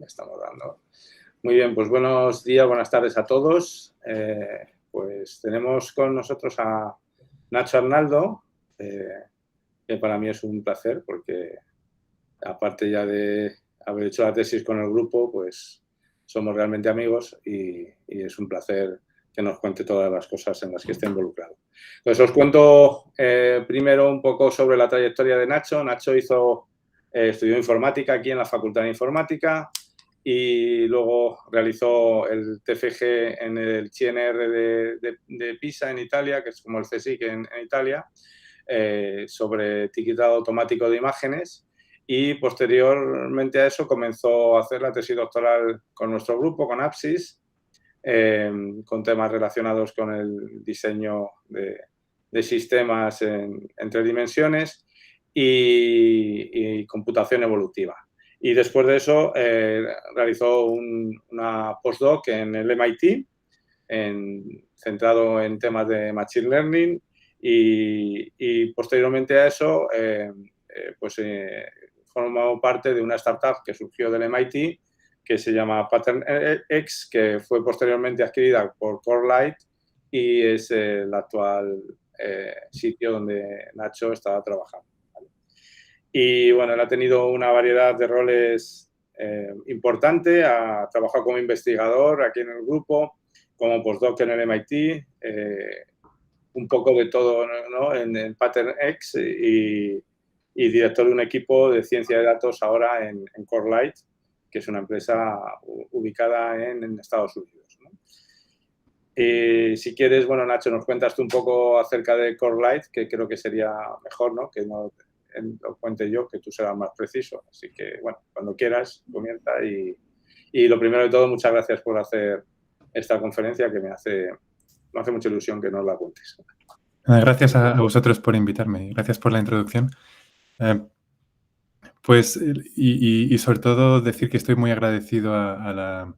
ya estamos dando. Muy bien, pues buenos días, buenas tardes a todos. Pues tenemos con nosotros a Nacho Arnaldo, que para mí es un placer porque aparte ya de haber hecho la tesis con el grupo, pues somos realmente amigos y es un placer que nos cuente todas las cosas en las que esté involucrado. Entonces os cuento primero un poco sobre la trayectoria de Nacho. Nacho estudió informática aquí en la Facultad de Informática y luego realizó el TFG en el CNR de Pisa en Italia, que es como el CSIC en Italia, sobre etiquetado automático de imágenes. Y posteriormente a eso comenzó a hacer la tesis doctoral con nuestro grupo, con Apsis, con temas relacionados con el diseño de sistemas en 3 dimensiones y computación evolutiva. Y después de eso realizó una postdoc en el MIT, centrado en temas de Machine Learning y posteriormente a eso formó parte de una startup que surgió del MIT que se llama PatternX, que fue posteriormente adquirida por CoreLight y es el actual sitio donde Nacho estaba trabajando. ¿Vale? Y bueno, él ha tenido una variedad de roles importante, ha trabajado como investigador aquí en el grupo, como postdoc en el MIT, un poco de todo, ¿no? en PatternX y director de un equipo de ciencia de datos ahora en CoreLight, que es una empresa ubicada en Estados Unidos, ¿no? Si quieres, bueno, Nacho, nos cuentas tú un poco acerca de CoreLight, que creo que sería mejor, ¿no? Que no lo cuente yo, que tú serás más preciso. Así que, bueno, cuando quieras, comienza. Y lo primero de todo, muchas gracias por hacer esta conferencia, que me hace mucha ilusión que nos la cuentes. Gracias a vosotros por invitarme. Gracias por la introducción. Pues, y sobre todo decir que estoy muy agradecido a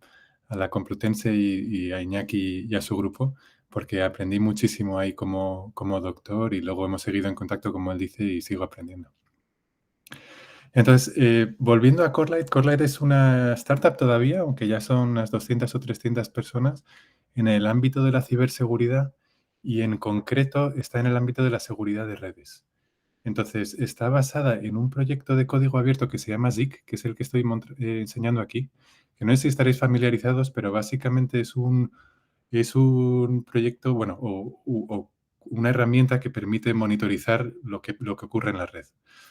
la Complutense y a Iñaki y a su grupo, porque aprendí muchísimo ahí como doctor y luego hemos seguido en contacto, como él dice, y sigo aprendiendo. Entonces, volviendo a CoreLight, CoreLight es una startup todavía, aunque ya son unas 200 o 300 personas en el ámbito de la ciberseguridad y en concreto está en el ámbito de la seguridad de redes. Entonces, está basada en un proyecto de código abierto que se llama ZIC, que es el que estoy enseñando aquí, que no sé si estaréis familiarizados, pero básicamente es un proyecto, bueno, o una herramienta que permite monitorizar lo que ocurre en la red.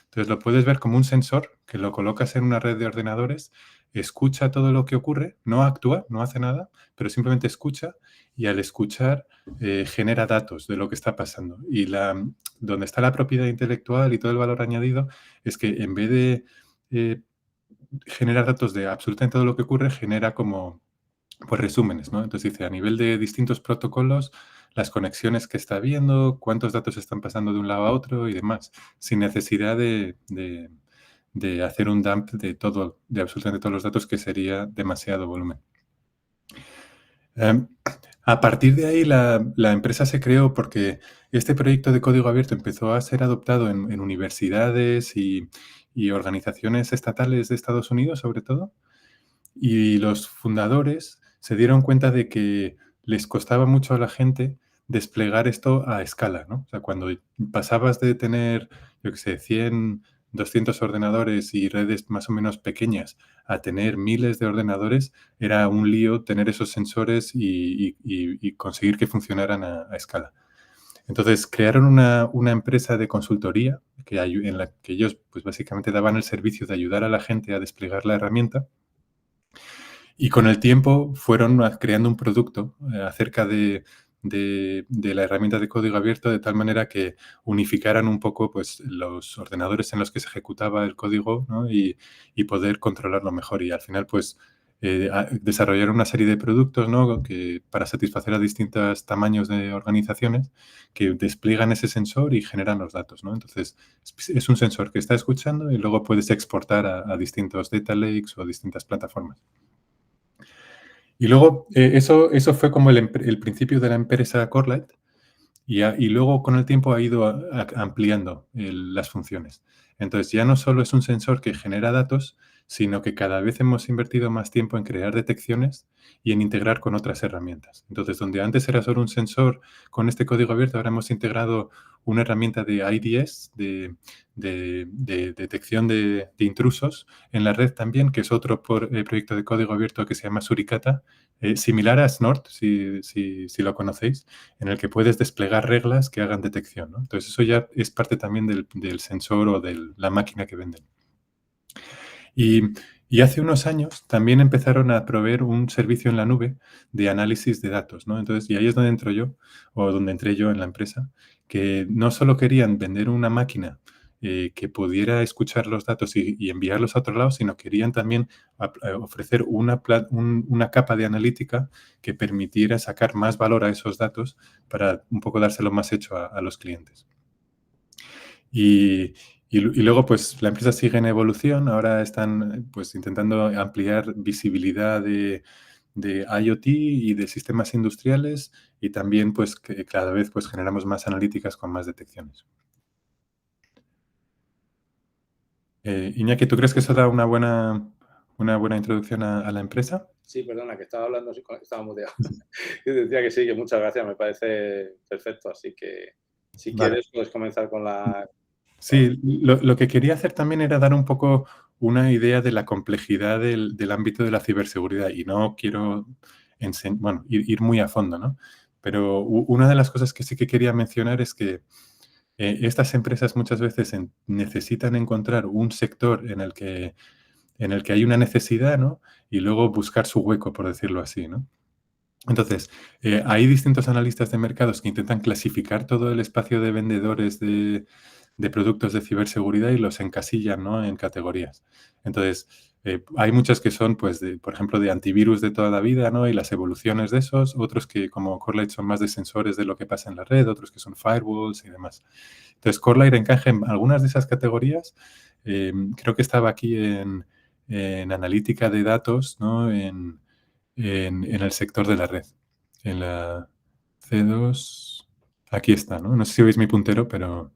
Entonces, lo puedes ver como un sensor que lo colocas en una red de ordenadores, escucha todo lo que ocurre, no actúa, no hace nada, pero simplemente escucha y al escuchar genera datos de lo que está pasando. Y donde está la propiedad intelectual y todo el valor añadido es que en vez de generar datos de absolutamente todo lo que ocurre, genera como pues resúmenes, ¿no? Entonces dice, a nivel de distintos protocolos, las conexiones que está habiendo, cuántos datos están pasando de un lado a otro y demás, sin necesidad de hacer un dump de absolutamente todos los datos, que sería demasiado volumen. A partir de ahí, la empresa se creó porque este proyecto de código abierto empezó a ser adoptado en universidades y organizaciones estatales de Estados Unidos, sobre todo, y los fundadores se dieron cuenta de que les costaba mucho a la gente desplegar esto a escala, ¿no? O sea, cuando pasabas de tener, yo qué sé, 100, 200 ordenadores y redes más o menos pequeñas a tener miles de ordenadores, era un lío tener esos sensores y conseguir que funcionaran a escala. Entonces, crearon una empresa de consultoría en la que ellos pues, básicamente daban el servicio de ayudar a la gente a desplegar la herramienta. Y con el tiempo fueron creando un producto acerca de la herramienta de código abierto, de tal manera que unificaran un poco pues, los ordenadores en los que se ejecutaba el código, ¿no? y poder controlarlo mejor. Y al final, pues, desarrollaron una serie de productos, ¿no? Para satisfacer a distintos tamaños de organizaciones que despliegan ese sensor y generan los datos, ¿no? Entonces, es un sensor que está escuchando y luego puedes exportar a distintos data lakes o a distintas plataformas. Y luego, eso fue como el principio de la empresa CoreLight y luego con el tiempo ha ido ampliando las funciones. Entonces, ya no solo es un sensor que genera datos, sino que cada vez hemos invertido más tiempo en crear detecciones y en integrar con otras herramientas. Entonces, donde antes era solo un sensor con este código abierto, ahora hemos integrado una herramienta de IDS, de detección de intrusos en la red también, que es otro proyecto de código abierto que se llama Suricata, similar a Snort, si lo conocéis, en el que puedes desplegar reglas que hagan detección, ¿no? Entonces, eso ya es parte también del sensor o de la máquina que venden. Y hace unos años también empezaron a proveer un servicio en la nube de análisis de datos, ¿no? Entonces, y ahí es donde entro yo, o donde entré yo en la empresa, que no solo querían vender una máquina que pudiera escuchar los datos y enviarlos a otro lado, sino querían también ofrecer una capa de analítica que permitiera sacar más valor a esos datos para un poco dárselo más hecho a los clientes. Y luego, pues, la empresa sigue en evolución. Ahora están, pues, intentando ampliar visibilidad de IoT y de sistemas industriales y también, pues, que cada vez, pues, generamos más analíticas con más detecciones. Iñaki, ¿tú crees que eso da una buena introducción a la empresa? Sí, perdona, que estaba hablando, estaba muteado. Y decía que sí, que muchas gracias, me parece perfecto. Así que, si Vale. quieres, puedes comenzar con la... Sí, lo que quería hacer también era dar un poco una idea de la complejidad del ámbito de la ciberseguridad y no quiero ir muy a fondo, ¿no? Pero una de las cosas que sí que quería mencionar es que estas empresas muchas veces necesitan encontrar un sector en el que hay una necesidad, ¿no? Y luego buscar su hueco, por decirlo así, ¿no? Entonces, hay distintos analistas de mercados que intentan clasificar todo el espacio de vendedores de productos de ciberseguridad y los encasillan, ¿no? En categorías. Entonces, hay muchos que son, pues, por ejemplo, de antivirus de toda la vida, ¿no? Y las evoluciones de esos, otros que, como Corelight, son más de sensores de lo que pasa en la red, otros que son firewalls y demás. Entonces, Corelight encaja en algunas de esas categorías. Creo que estaba aquí en analítica de datos, ¿no? En el sector de la red. En la C2, aquí está, ¿no? No sé si veis mi puntero, pero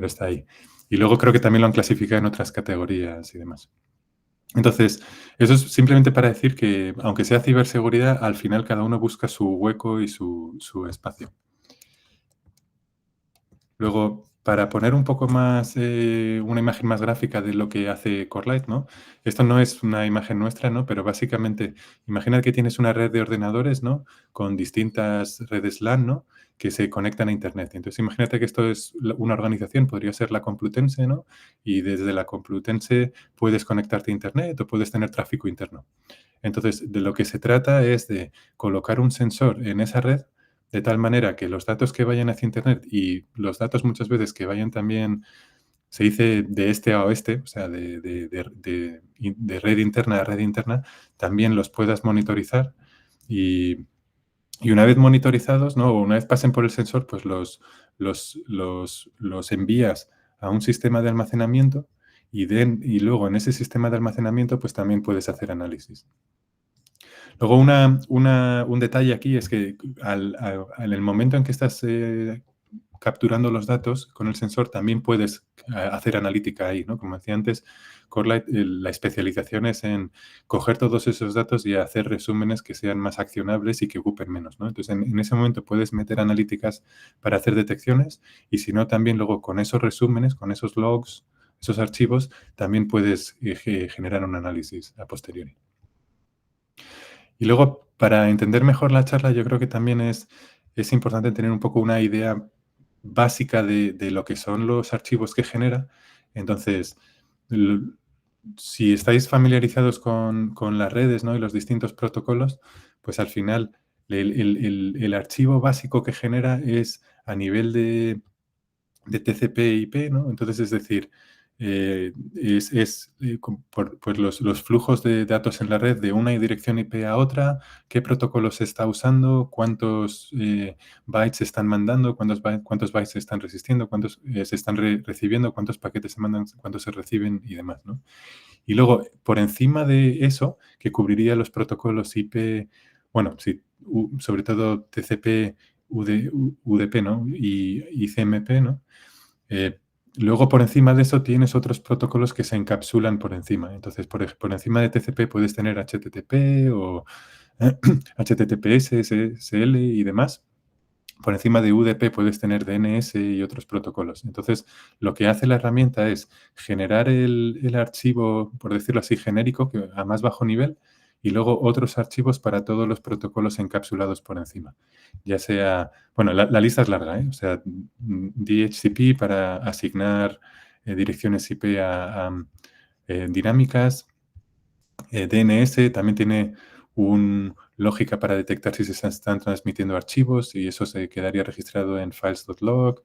está ahí. Y luego creo que también lo han clasificado en otras categorías y demás. Entonces, eso es simplemente para decir que, aunque sea ciberseguridad, al final cada uno busca su hueco y su espacio. Luego, para poner un poco más, una imagen más gráfica de lo que hace Corelight, ¿no? Esto no es una imagen nuestra, ¿no? Pero básicamente, imagina que tienes una red de ordenadores, ¿no? Con distintas redes LAN, ¿no? Que se conectan a Internet. Entonces, imagínate que esto es una organización, podría ser la Complutense, ¿no? Y desde la Complutense puedes conectarte a Internet o puedes tener tráfico interno. Entonces, de lo que se trata es de colocar un sensor en esa red de tal manera que los datos que vayan hacia Internet y los datos muchas veces que vayan también, se dice de este a oeste, o sea, de red interna a red interna, también los puedas monitorizar y una vez monitorizados, ¿no? O una vez pasen por el sensor, pues los envías a un sistema de almacenamiento y luego en ese sistema de almacenamiento pues también puedes hacer análisis. Luego, un detalle aquí es que en el momento en que estás capturando los datos con el sensor, también puedes hacer analítica ahí, ¿no? Como decía antes, Corelight, la especialización es en coger todos esos datos y hacer resúmenes que sean más accionables y que ocupen menos, ¿no? Entonces, en ese momento puedes meter analíticas para hacer detecciones y si no, también luego con esos resúmenes, con esos logs, esos archivos, también puedes generar un análisis a posteriori. Y luego, para entender mejor la charla, yo creo que también es importante tener un poco una idea básica de lo que son los archivos que genera. Entonces, si estáis familiarizados con las redes, ¿no? Y los distintos protocolos, pues al final el archivo básico que genera es a nivel de TCP/IP, ¿no? Entonces, es decir, pues los flujos de datos en la red de una dirección IP a otra, qué protocolo se está usando, cuántos bytes se están mandando, cuántos bytes se están resistiendo, cuántos se están recibiendo, cuántos paquetes se mandan, cuántos se reciben y demás, ¿no? Y luego, por encima de eso, que cubriría los protocolos IP, bueno, sí, sobre todo TCP, UDP, ¿no? Y CMP, ¿no? luego, por encima de eso, tienes otros protocolos que se encapsulan por encima. Entonces, por encima de TCP puedes tener HTTP o HTTPS, SSL y demás. Por encima de UDP puedes tener DNS y otros protocolos. Entonces, lo que hace la herramienta es generar el archivo, por decirlo así, genérico, que a más bajo nivel, y luego otros archivos para todos los protocolos encapsulados por encima. Ya sea, bueno, la lista es larga, ¿eh? O sea, DHCP para asignar direcciones IP a dinámicas. DNS también tiene una lógica para detectar si se están transmitiendo archivos y eso se quedaría registrado en files.log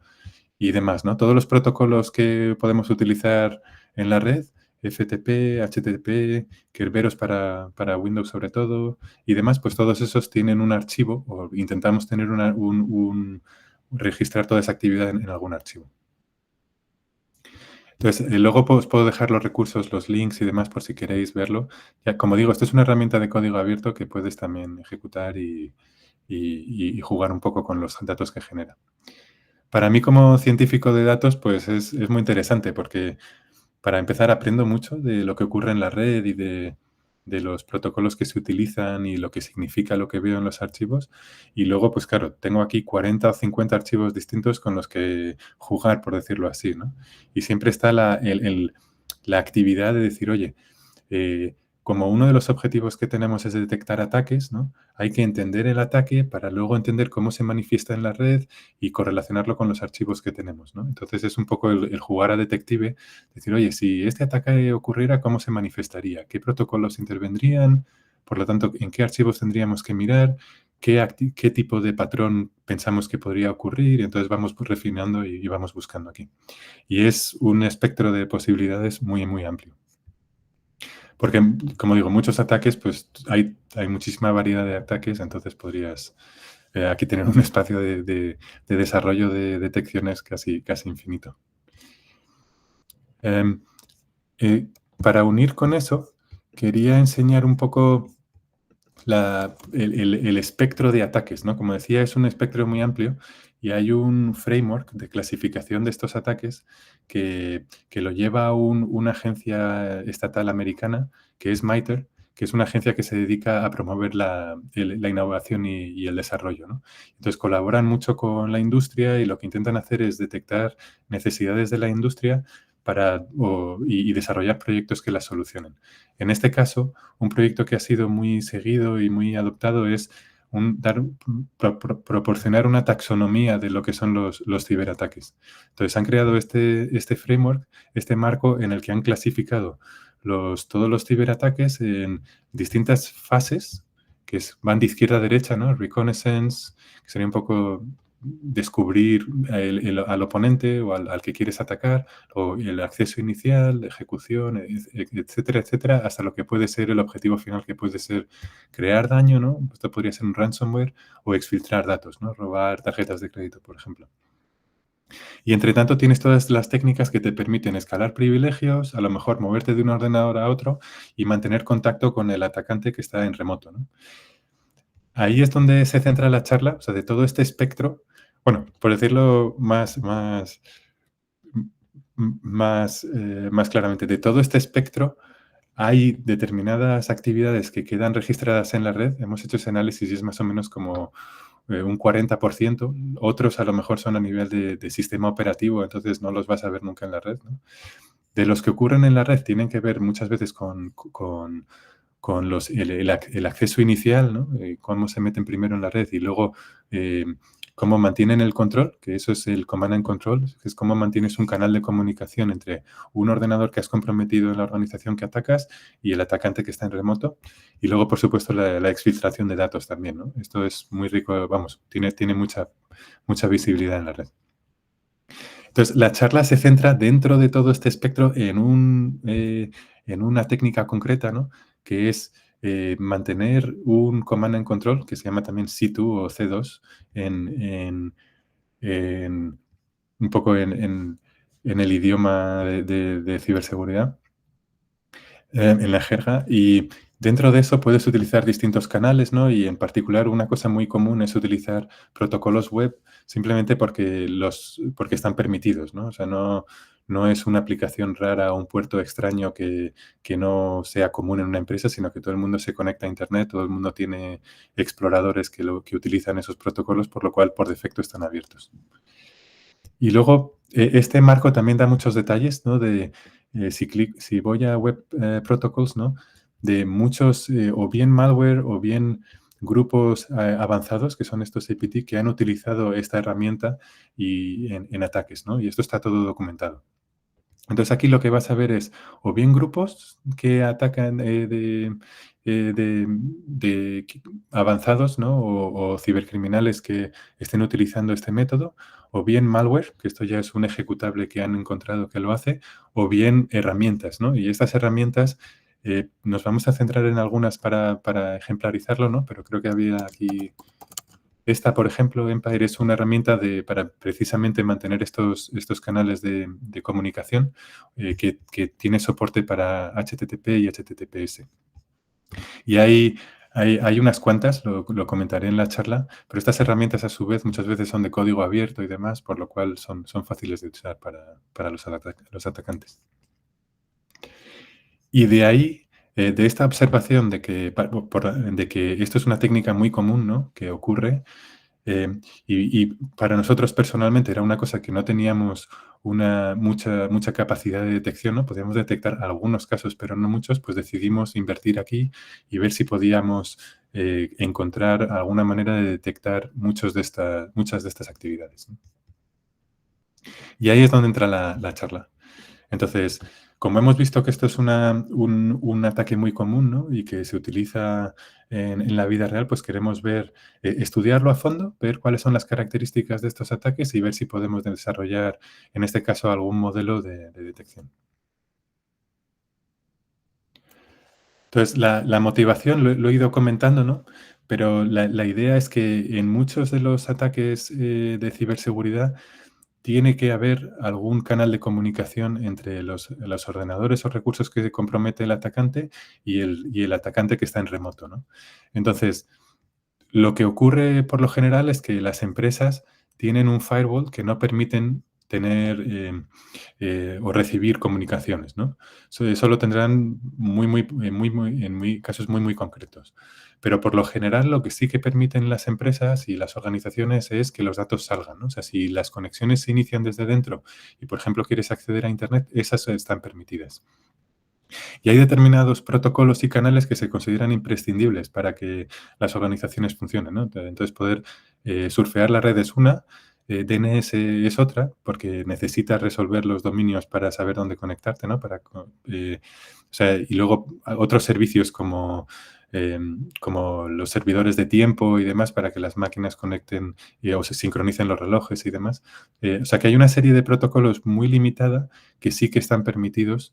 y demás, ¿no? Todos los protocolos que podemos utilizar en la red, FTP, HTTP, Kerberos para Windows sobre todo y demás, pues todos esos tienen un archivo o intentamos tener registrar toda esa actividad en algún archivo. Entonces, luego os puedo dejar los recursos, los links y demás por si queréis verlo. Ya, como digo, esto es una herramienta de código abierto que puedes también ejecutar y jugar un poco con los datos que genera. Para mí como científico de datos, pues es muy interesante porque para empezar aprendo mucho de lo que ocurre en la red y de los protocolos que se utilizan y lo que significa lo que veo en los archivos. Y luego, pues claro, tengo aquí 40 o 50 archivos distintos con los que jugar, por decirlo así, ¿no? Y siempre está la actividad de decir, oye, como uno de los objetivos que tenemos es detectar ataques, ¿no? Hay que entender el ataque para luego entender cómo se manifiesta en la red y correlacionarlo con los archivos que tenemos, ¿no? Entonces es un poco el jugar a detective, decir, oye, si este ataque ocurriera, ¿cómo se manifestaría? ¿Qué protocolos intervendrían? Por lo tanto, ¿en qué archivos tendríamos que mirar? ¿Qué tipo de patrón pensamos que podría ocurrir? Entonces vamos refinando y vamos buscando aquí. Y es un espectro de posibilidades muy, muy amplio. Porque, como digo, muchos ataques, pues hay muchísima variedad de ataques, entonces podrías aquí tener un espacio de desarrollo de detecciones casi infinito. Em, para unir con eso, quería enseñar un poco el espectro de ataques, ¿no? Como decía, es un espectro muy amplio y hay un framework de clasificación de estos ataques que lo lleva una agencia estatal americana, que es MITRE, que es una agencia que se dedica a promover la innovación y el desarrollo, ¿no? Entonces, colaboran mucho con la industria y lo que intentan hacer es detectar necesidades de la industria y desarrollar proyectos que las solucionen. En este caso, un proyecto que ha sido muy seguido y muy adoptado es proporcionar una taxonomía de lo que son los ciberataques. Entonces, han creado este framework, este marco en el que han clasificado todos los ciberataques en distintas fases, van de izquierda a derecha, ¿no? Reconnaissance, que sería un poco descubrir al oponente o al que quieres atacar, o el acceso inicial, ejecución, etcétera, etcétera, hasta lo que puede ser el objetivo final, que puede ser crear daño, ¿no? Esto podría ser un ransomware o exfiltrar datos, ¿no? Robar tarjetas de crédito, por ejemplo. Y entre tanto tienes todas las técnicas que te permiten escalar privilegios, a lo mejor moverte de un ordenador a otro y mantener contacto con el atacante que está en remoto, ¿no? Ahí es donde se centra la charla, o sea, de todo este espectro, bueno, por decirlo más claramente, de todo este espectro hay determinadas actividades que quedan registradas en la red. Hemos hecho ese análisis y es más o menos como un 40%. Otros a lo mejor son a nivel de sistema operativo, entonces no los vas a ver nunca en la red, ¿no? De los que ocurren en la red tienen que ver muchas veces con el acceso inicial, ¿no? Cómo se meten primero en la red y luego cómo mantienen el control, que eso es el command and control, que es cómo mantienes un canal de comunicación entre un ordenador que has comprometido en la organización que atacas y el atacante que está en remoto. Y luego, por supuesto, la exfiltración de datos también, ¿no? Esto es muy rico, vamos, tiene mucha visibilidad en la red. Entonces, la charla se centra dentro de todo este espectro en una técnica concreta, ¿no? Que es mantener un command and control, que se llama también C2 o C2, un poco en el idioma de ciberseguridad, en la jerga, y Dentro de eso puedes utilizar distintos canales, ¿no? Y en particular una cosa muy común es utilizar protocolos web simplemente porque están permitidos, ¿no? O sea, no es una aplicación rara o un puerto extraño que no sea común en una empresa, sino que todo el mundo se conecta a Internet, todo el mundo tiene exploradores que utilizan esos protocolos, por lo cual por defecto están abiertos. Y luego, este marco también da muchos detalles, ¿no? Si voy a Web Protocols, ¿no? De muchos, o bien malware o bien grupos avanzados, que son estos APT, que han utilizado esta herramienta en ataques, ¿no? Y esto está todo documentado. Entonces, aquí lo que vas a ver es o bien grupos que atacan avanzados, ¿no? O cibercriminales que estén utilizando este método, o bien malware, que esto ya es un ejecutable que han encontrado que lo hace, o bien herramientas, ¿no? Y estas herramientas nos vamos a centrar en algunas para ejemplarizarlo, ¿no? Pero creo que había aquí... Esta, por ejemplo, Empire es una herramienta para precisamente mantener estos canales de comunicación que tiene soporte para HTTP y HTTPS. Y hay unas cuantas, lo comentaré en la charla, pero estas herramientas a su vez muchas veces son de código abierto y demás, por lo cual son fáciles de usar para los atacantes. Y de ahí, de esta observación de que esto es una técnica muy común, ¿no? Que ocurre, y para nosotros personalmente era una cosa que no teníamos mucha capacidad de detección, ¿no? Podíamos detectar algunos casos, pero no muchos, pues decidimos invertir aquí y ver si podíamos encontrar alguna manera de detectar muchas de estas actividades, ¿no? Y ahí es donde entra la charla. Entonces, como hemos visto que esto es un ataque muy común, ¿no? Y que se utiliza en la vida real, pues queremos estudiarlo a fondo, ver cuáles son las características de estos ataques y ver si podemos desarrollar, en este caso, algún modelo de detección. Entonces, la motivación lo he ido comentando, ¿no? Pero la idea es que en muchos de los ataques de ciberseguridad tiene que haber algún canal de comunicación entre los ordenadores o recursos que compromete el atacante y el atacante que está en remoto, ¿no? Entonces, lo que ocurre por lo general es que las empresas tienen un firewall que no permiten tener o recibir comunicaciones, ¿no? Eso lo tendrán en casos muy concretos. Pero por lo general lo que sí que permiten las empresas y las organizaciones es que los datos salgan, ¿no? O sea, si las conexiones se inician desde dentro y, por ejemplo, quieres acceder a Internet, esas están permitidas. Y hay determinados protocolos y canales que se consideran imprescindibles para que las organizaciones funcionen, ¿no? Entonces, poder surfear la red es una, DNS es otra, porque necesitas resolver los dominios para saber dónde conectarte, ¿no? Y luego otros servicios como los servidores de tiempo y demás para que las máquinas conecten o se sincronicen los relojes y demás. O sea, que hay una serie de protocolos muy limitada que sí que están permitidos.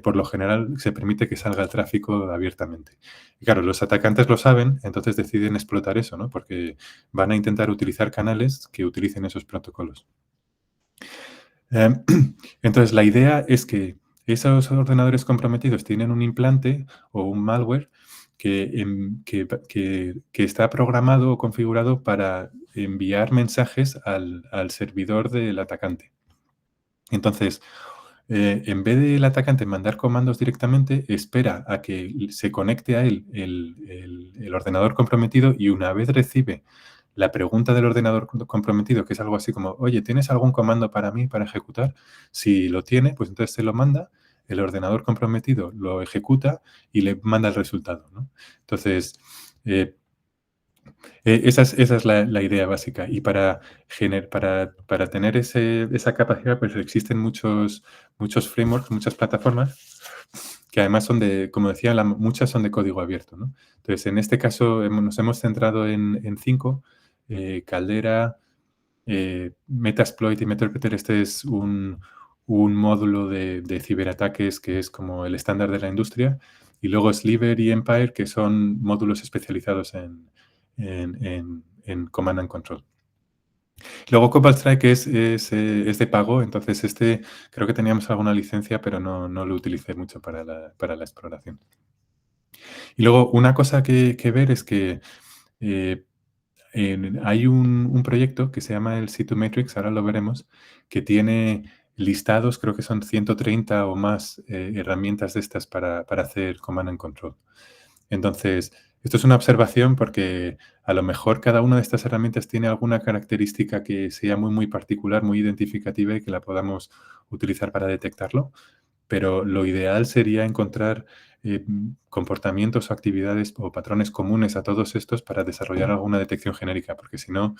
Por lo general se permite que salga el tráfico abiertamente. Y claro, los atacantes lo saben, entonces deciden explotar eso, ¿no? Porque van a intentar utilizar canales que utilicen esos protocolos. Entonces, la idea es que esos ordenadores comprometidos tienen un implante o un malware que está programado o configurado para enviar mensajes al servidor del atacante. Entonces, en vez del atacante mandar comandos directamente, espera a que se conecte a él el ordenador comprometido y una vez recibe la pregunta del ordenador comprometido, que es algo así como, oye, ¿tienes algún comando para mí para ejecutar? Si lo tiene, pues entonces se lo manda, el ordenador comprometido lo ejecuta y le manda el resultado, ¿no? Entonces, esa es la idea básica. Y para tener esa capacidad, pues existen muchos frameworks, muchas plataformas, que además como decía, muchas son de código abierto, ¿no? Entonces, en este caso nos hemos centrado en 5, Caldera, Metasploit y Meterpreter. Este es un módulo de ciberataques que es como el estándar de la industria. Y luego Sliver y Empire, que son módulos especializados en Command and Control. Luego Cobalt Strike es de pago, entonces creo que teníamos alguna licencia, pero no lo utilicé mucho para la exploración. Y luego, una cosa que ver es que hay un proyecto que se llama el C2 Matrix, ahora lo veremos, que tiene listados, creo que son 130 o más herramientas de estas para hacer command and control. Entonces, esto es una observación porque a lo mejor cada una de estas herramientas tiene alguna característica que sea muy, muy particular, muy identificativa y que la podamos utilizar para detectarlo, pero lo ideal sería encontrar comportamientos o actividades o patrones comunes a todos estos para desarrollar alguna detección genérica, porque si no,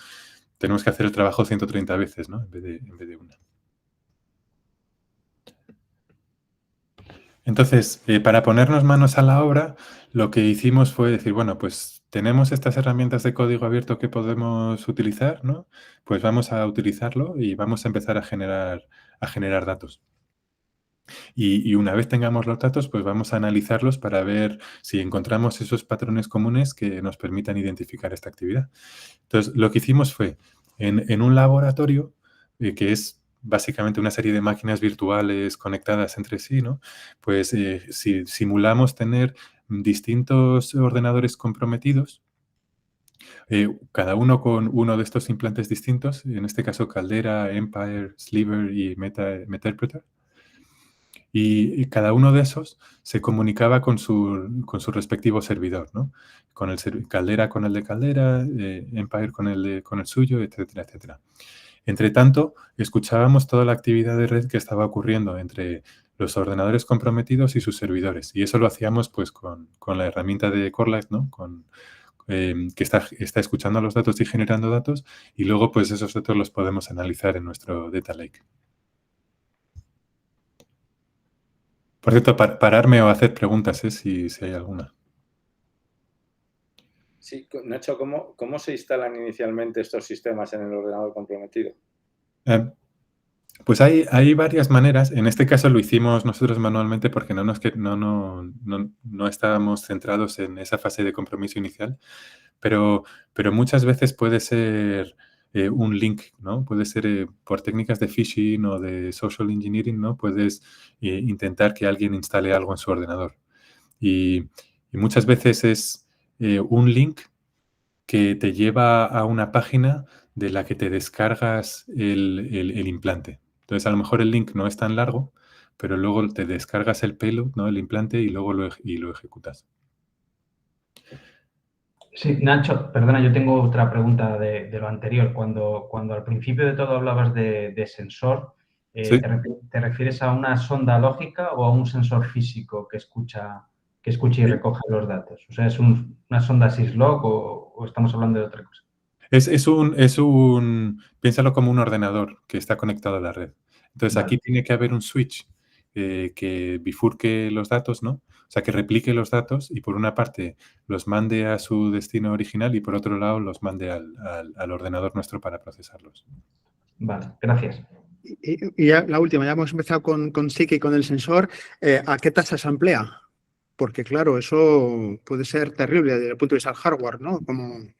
tenemos que hacer el trabajo 130 veces, ¿no? En vez de una. Entonces, para ponernos manos a la obra, lo que hicimos fue decir, bueno, pues tenemos estas herramientas de código abierto que podemos utilizar, ¿no? Pues vamos a utilizarlo y vamos a empezar a generar datos. Y una vez tengamos los datos, pues vamos a analizarlos para ver si encontramos esos patrones comunes que nos permitan identificar esta actividad. Entonces, lo que hicimos fue, en un laboratorio, que es básicamente una serie de máquinas virtuales conectadas entre sí, ¿no? Pues si simulamos tener distintos ordenadores comprometidos, cada uno con uno de estos implantes distintos, en este caso Caldera, Empire, Sliver y Meterpreter. Y cada uno de esos se comunicaba con su respectivo servidor, ¿no? Con Caldera con el de Caldera, Empire con el suyo, etcétera, etcétera. Entre tanto, escuchábamos toda la actividad de red que estaba ocurriendo entre los ordenadores comprometidos y sus servidores. Y eso lo hacíamos pues con la herramienta de Corelight, ¿no? Que está escuchando los datos y generando datos, y luego pues esos datos los podemos analizar en nuestro Data Lake. Por cierto, pararme o hacer preguntas, si hay alguna. Sí, Nacho, ¿cómo se instalan inicialmente estos sistemas en el ordenador comprometido? Pues hay varias maneras. En este caso lo hicimos nosotros manualmente porque no estábamos centrados en esa fase de compromiso inicial, pero muchas veces puede ser un link, ¿no? Puede ser por técnicas de phishing o de social engineering, ¿no? Puedes intentar que alguien instale algo en su ordenador. Y muchas veces es un link que te lleva a una página de la que te descargas el implante. Entonces, a lo mejor el link no es tan largo, pero luego te descargas el payload, ¿no? El implante, y luego lo ejecutas. Sí, Nacho, perdona, yo tengo otra pregunta de lo anterior. Cuando al principio de todo hablabas de sensor, ¿Sí? ¿te refieres a una sonda lógica o a un sensor físico que escucha y recoge los datos? O sea, ¿es una sonda syslog o estamos hablando de otra cosa? Piénsalo como un ordenador que está conectado a la red. Entonces, Vale. aquí tiene que haber un switch que bifurque los datos, ¿no? O sea, que replique los datos y por una parte los mande a su destino original y por otro lado los mande al ordenador nuestro para procesarlos. Vale, gracias. Y ya la última, ya hemos empezado con SIC y con el sensor. ¿A qué tasa se amplía? Porque, claro, eso puede ser terrible desde el punto de vista del hardware, ¿no?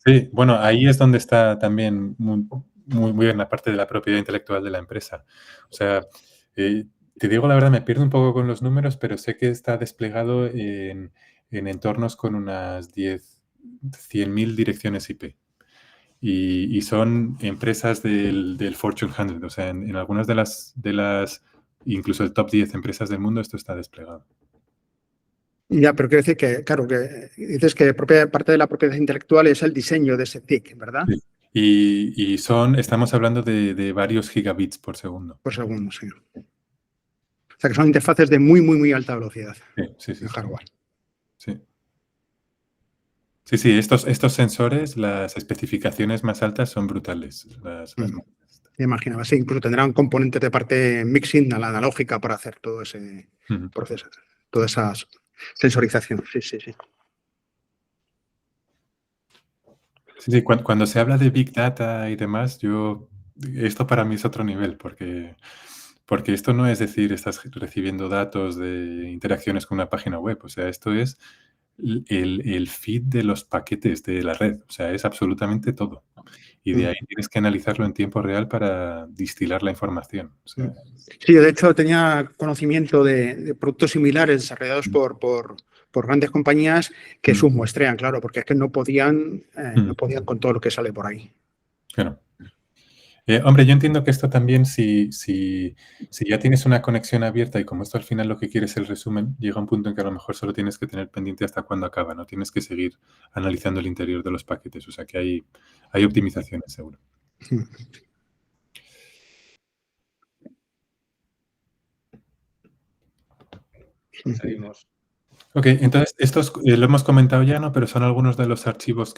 Sí, bueno, ahí es donde está también muy bien la parte de la propiedad intelectual de la empresa. O sea, te digo la verdad, me pierdo un poco con los números, pero sé que está desplegado en entornos con unas 100.000 direcciones IP. Y son empresas del Fortune 100. O sea, en algunas de las, incluso el top 10 empresas del mundo, esto está desplegado. Ya, pero quiero decir que, claro, que dices que parte de la propiedad intelectual es el diseño de ese TIC, ¿verdad? Sí. Y estamos hablando de varios gigabits por segundo. Por segundo, sí. O sea, que son interfaces de muy, muy, muy alta velocidad. Sí. En hardware. Sí. Sí, estos sensores, las especificaciones más altas son brutales. Me imaginaba, sí, incluso tendrán componentes de parte mixing a la analógica para hacer todo ese proceso, toda esa sensorización. Sí. Sí, cuando se habla de Big Data y demás, esto para mí es otro nivel, porque esto no es decir, estás recibiendo datos de interacciones con una página web. O sea, esto es el feed de los paquetes de la red. O sea, es absolutamente todo. Y de ahí tienes que analizarlo en tiempo real para distilar la información. O sea, sí, yo de hecho tenía conocimiento de productos similares desarrollados por por grandes compañías que submuestrean, claro, porque es que no podían con todo lo que sale por ahí. Claro. Hombre, yo entiendo que esto también, si ya tienes una conexión abierta y como esto al final lo que quieres es el resumen, llega un punto en que a lo mejor solo tienes que tener pendiente hasta cuándo acaba, no tienes que seguir analizando el interior de los paquetes, o sea que hay optimizaciones seguro. Seguimos. Ok, entonces estos lo hemos comentado ya, ¿no? Pero son algunos de los archivos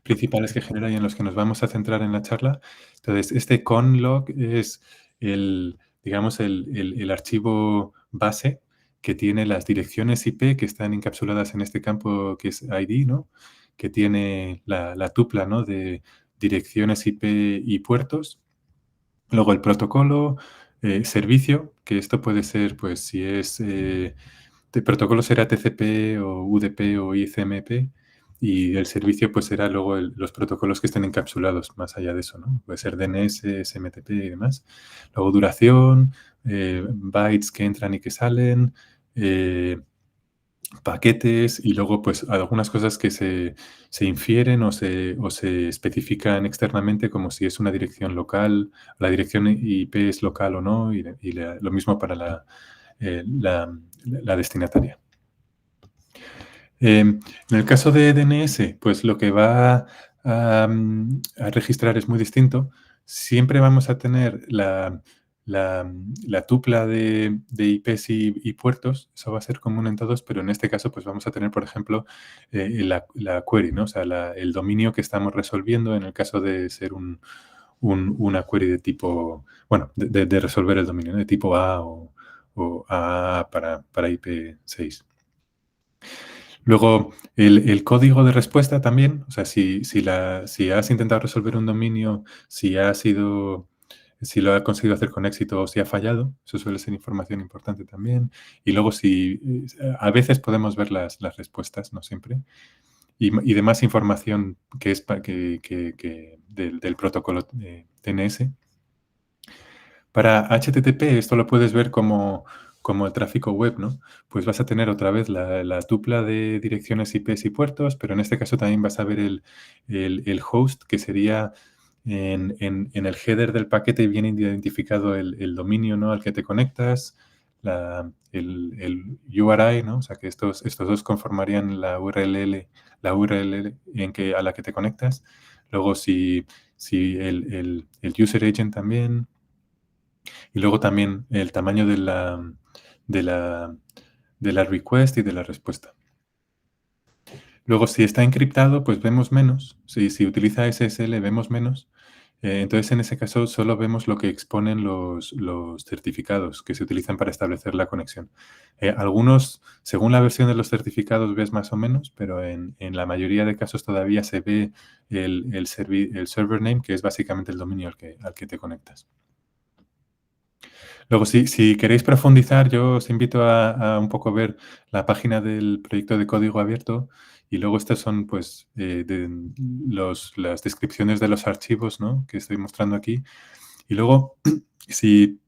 principales que genera y en los que nos vamos a centrar en la charla. Entonces, este conlog es digamos, el archivo base que tiene las direcciones IP que están encapsuladas en este campo que es ID, ¿no? Que tiene la tupla, ¿no? De direcciones IP y puertos. Luego el protocolo, servicio, que esto puede ser, pues, si es... de protocolo será TCP o UDP o ICMP y el servicio pues será luego los protocolos que estén encapsulados más allá de eso, ¿no? Puede ser DNS, SMTP y demás. Luego duración, bytes que entran y que salen, paquetes y luego pues algunas cosas que se infieren o se especifican externamente como si es una dirección local, la dirección IP es local o no y lo mismo para la destinataria. En el caso de DNS, pues lo que va a registrar es muy distinto. Siempre vamos a tener la tupla de IPs y puertos, eso va a ser común en todos, pero en este caso pues vamos a tener, por ejemplo, la query, ¿no? O sea, el dominio que estamos resolviendo en el caso de ser una query de tipo, bueno, de resolver el dominio, ¿no? De tipo A o AA para IP6. Luego, el código de respuesta también, o sea, si has intentado resolver un dominio, si lo ha conseguido hacer con éxito o si ha fallado, eso suele ser información importante también. Y luego, a veces podemos ver las respuestas, no siempre, y demás información que es del protocolo DNS. Para HTTP, esto lo puedes ver como el tráfico web, ¿no? Pues vas a tener otra vez la tupla de direcciones IPs y puertos, pero en este caso también vas a ver el host, que sería en el header del paquete viene identificado el dominio, ¿no? Al que te conectas, el URI, ¿no? O sea, que estos dos conformarían la URL a la que te conectas. Luego, si el user agent también. Y luego también el tamaño de la request y de la respuesta. Luego, si está encriptado, pues vemos menos. Si utiliza SSL, vemos menos. Entonces, en ese caso, solo vemos lo que exponen los certificados que se utilizan para establecer la conexión. Algunos, según la versión de los certificados, ves más o menos, pero en la mayoría de casos todavía se ve el server name, que es básicamente el dominio al que te conectas. Luego, si queréis profundizar, yo os invito a un poco ver la página del proyecto de código abierto y luego estas son pues las descripciones de los archivos, ¿no? Que estoy mostrando aquí. Y luego, si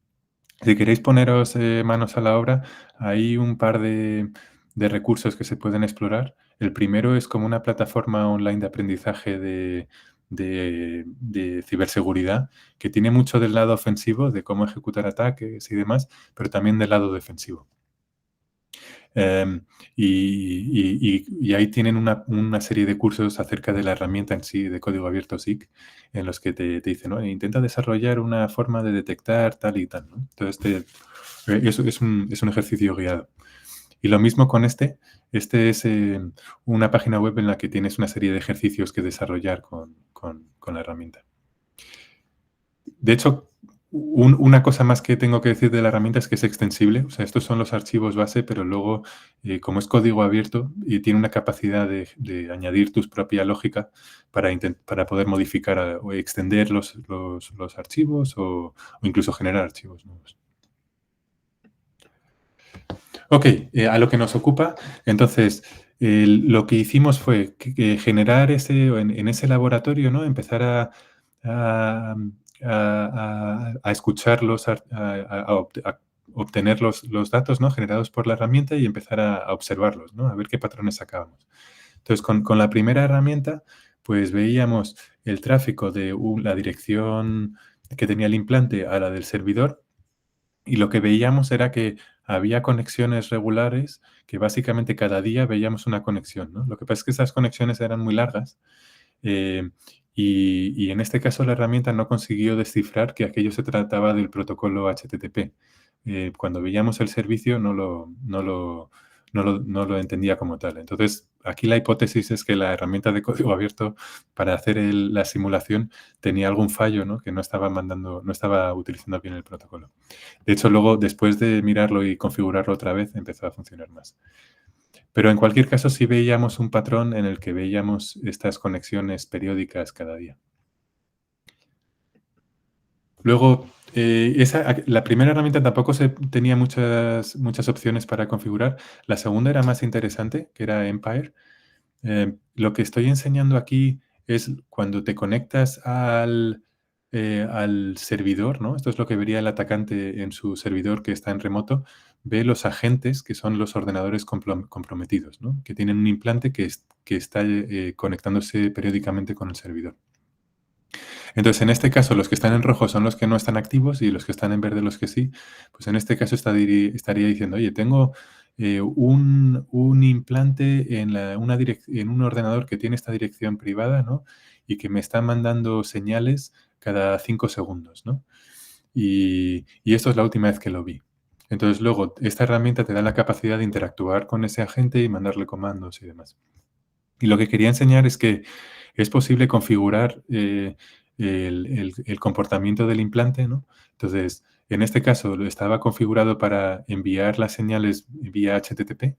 queréis poneros manos a la obra, hay un par de recursos que se pueden explorar. El primero es como una plataforma online de aprendizaje de ciberseguridad, que tiene mucho del lado ofensivo, de cómo ejecutar ataques y demás, pero también del lado defensivo. Y ahí tienen una serie de cursos acerca de la herramienta en sí de código abierto SIG, en los que te dicen, ¿no? Intenta desarrollar una forma de detectar tal y tal, ¿no? Entonces, eso es un ejercicio guiado. Y lo mismo con este es una página web en la que tienes una serie de ejercicios que desarrollar con la herramienta. De hecho, una cosa más que tengo que decir de la herramienta es que es extensible. O sea, estos son los archivos base, pero luego, como es código abierto y tiene una capacidad de añadir tu propia lógica para poder modificar o extender los archivos o incluso generar archivos nuevos. Ok, a lo que nos ocupa, entonces, lo que hicimos fue generar en ese laboratorio, ¿no? Empezar a escucharlos, a obtener los datos, ¿no?, generados por la herramienta y empezar a observarlos, ¿no?, a ver qué patrones sacábamos. Entonces, con la primera herramienta, pues veíamos el tráfico de la dirección que tenía el implante a la del servidor, y lo que veíamos era que había conexiones regulares, que básicamente cada día veíamos una conexión, ¿no? Lo que pasa es que esas conexiones eran muy largas, y en este caso la herramienta no consiguió descifrar que aquello se trataba del protocolo HTTP. Cuando veíamos el servicio no lo entendía como tal. Entonces, aquí la hipótesis es que la herramienta de código abierto para hacer la simulación tenía algún fallo, ¿no?, que no estaba utilizando bien el protocolo. De hecho, luego, después de mirarlo y configurarlo otra vez, empezó a funcionar más. Pero en cualquier caso sí veíamos un patrón en el que veíamos estas conexiones periódicas cada día. Luego, la primera herramienta tampoco tenía muchas opciones para configurar. La segunda era más interesante, que era Empire. Lo que estoy enseñando aquí es cuando te conectas al servidor, ¿no? Esto es lo que vería el atacante en su servidor que está en remoto. Ve los agentes, que son los ordenadores comprometidos, ¿no?, que tienen un implante que está conectándose periódicamente con el servidor. Entonces, en este caso, los que están en rojo son los que no están activos y los que están en verde los que sí. Pues en este caso estaría diciendo, oye, tengo un implante en un ordenador que tiene esta dirección privada, ¿no?, y que me está mandando señales cada 5 segundos, ¿no? Y esto es la última vez que lo vi. Entonces, luego, esta herramienta te da la capacidad de interactuar con ese agente y mandarle comandos y demás. Y lo que quería enseñar es que es posible configurar el comportamiento del implante, ¿no? Entonces, en este caso, estaba configurado para enviar las señales vía HTTP.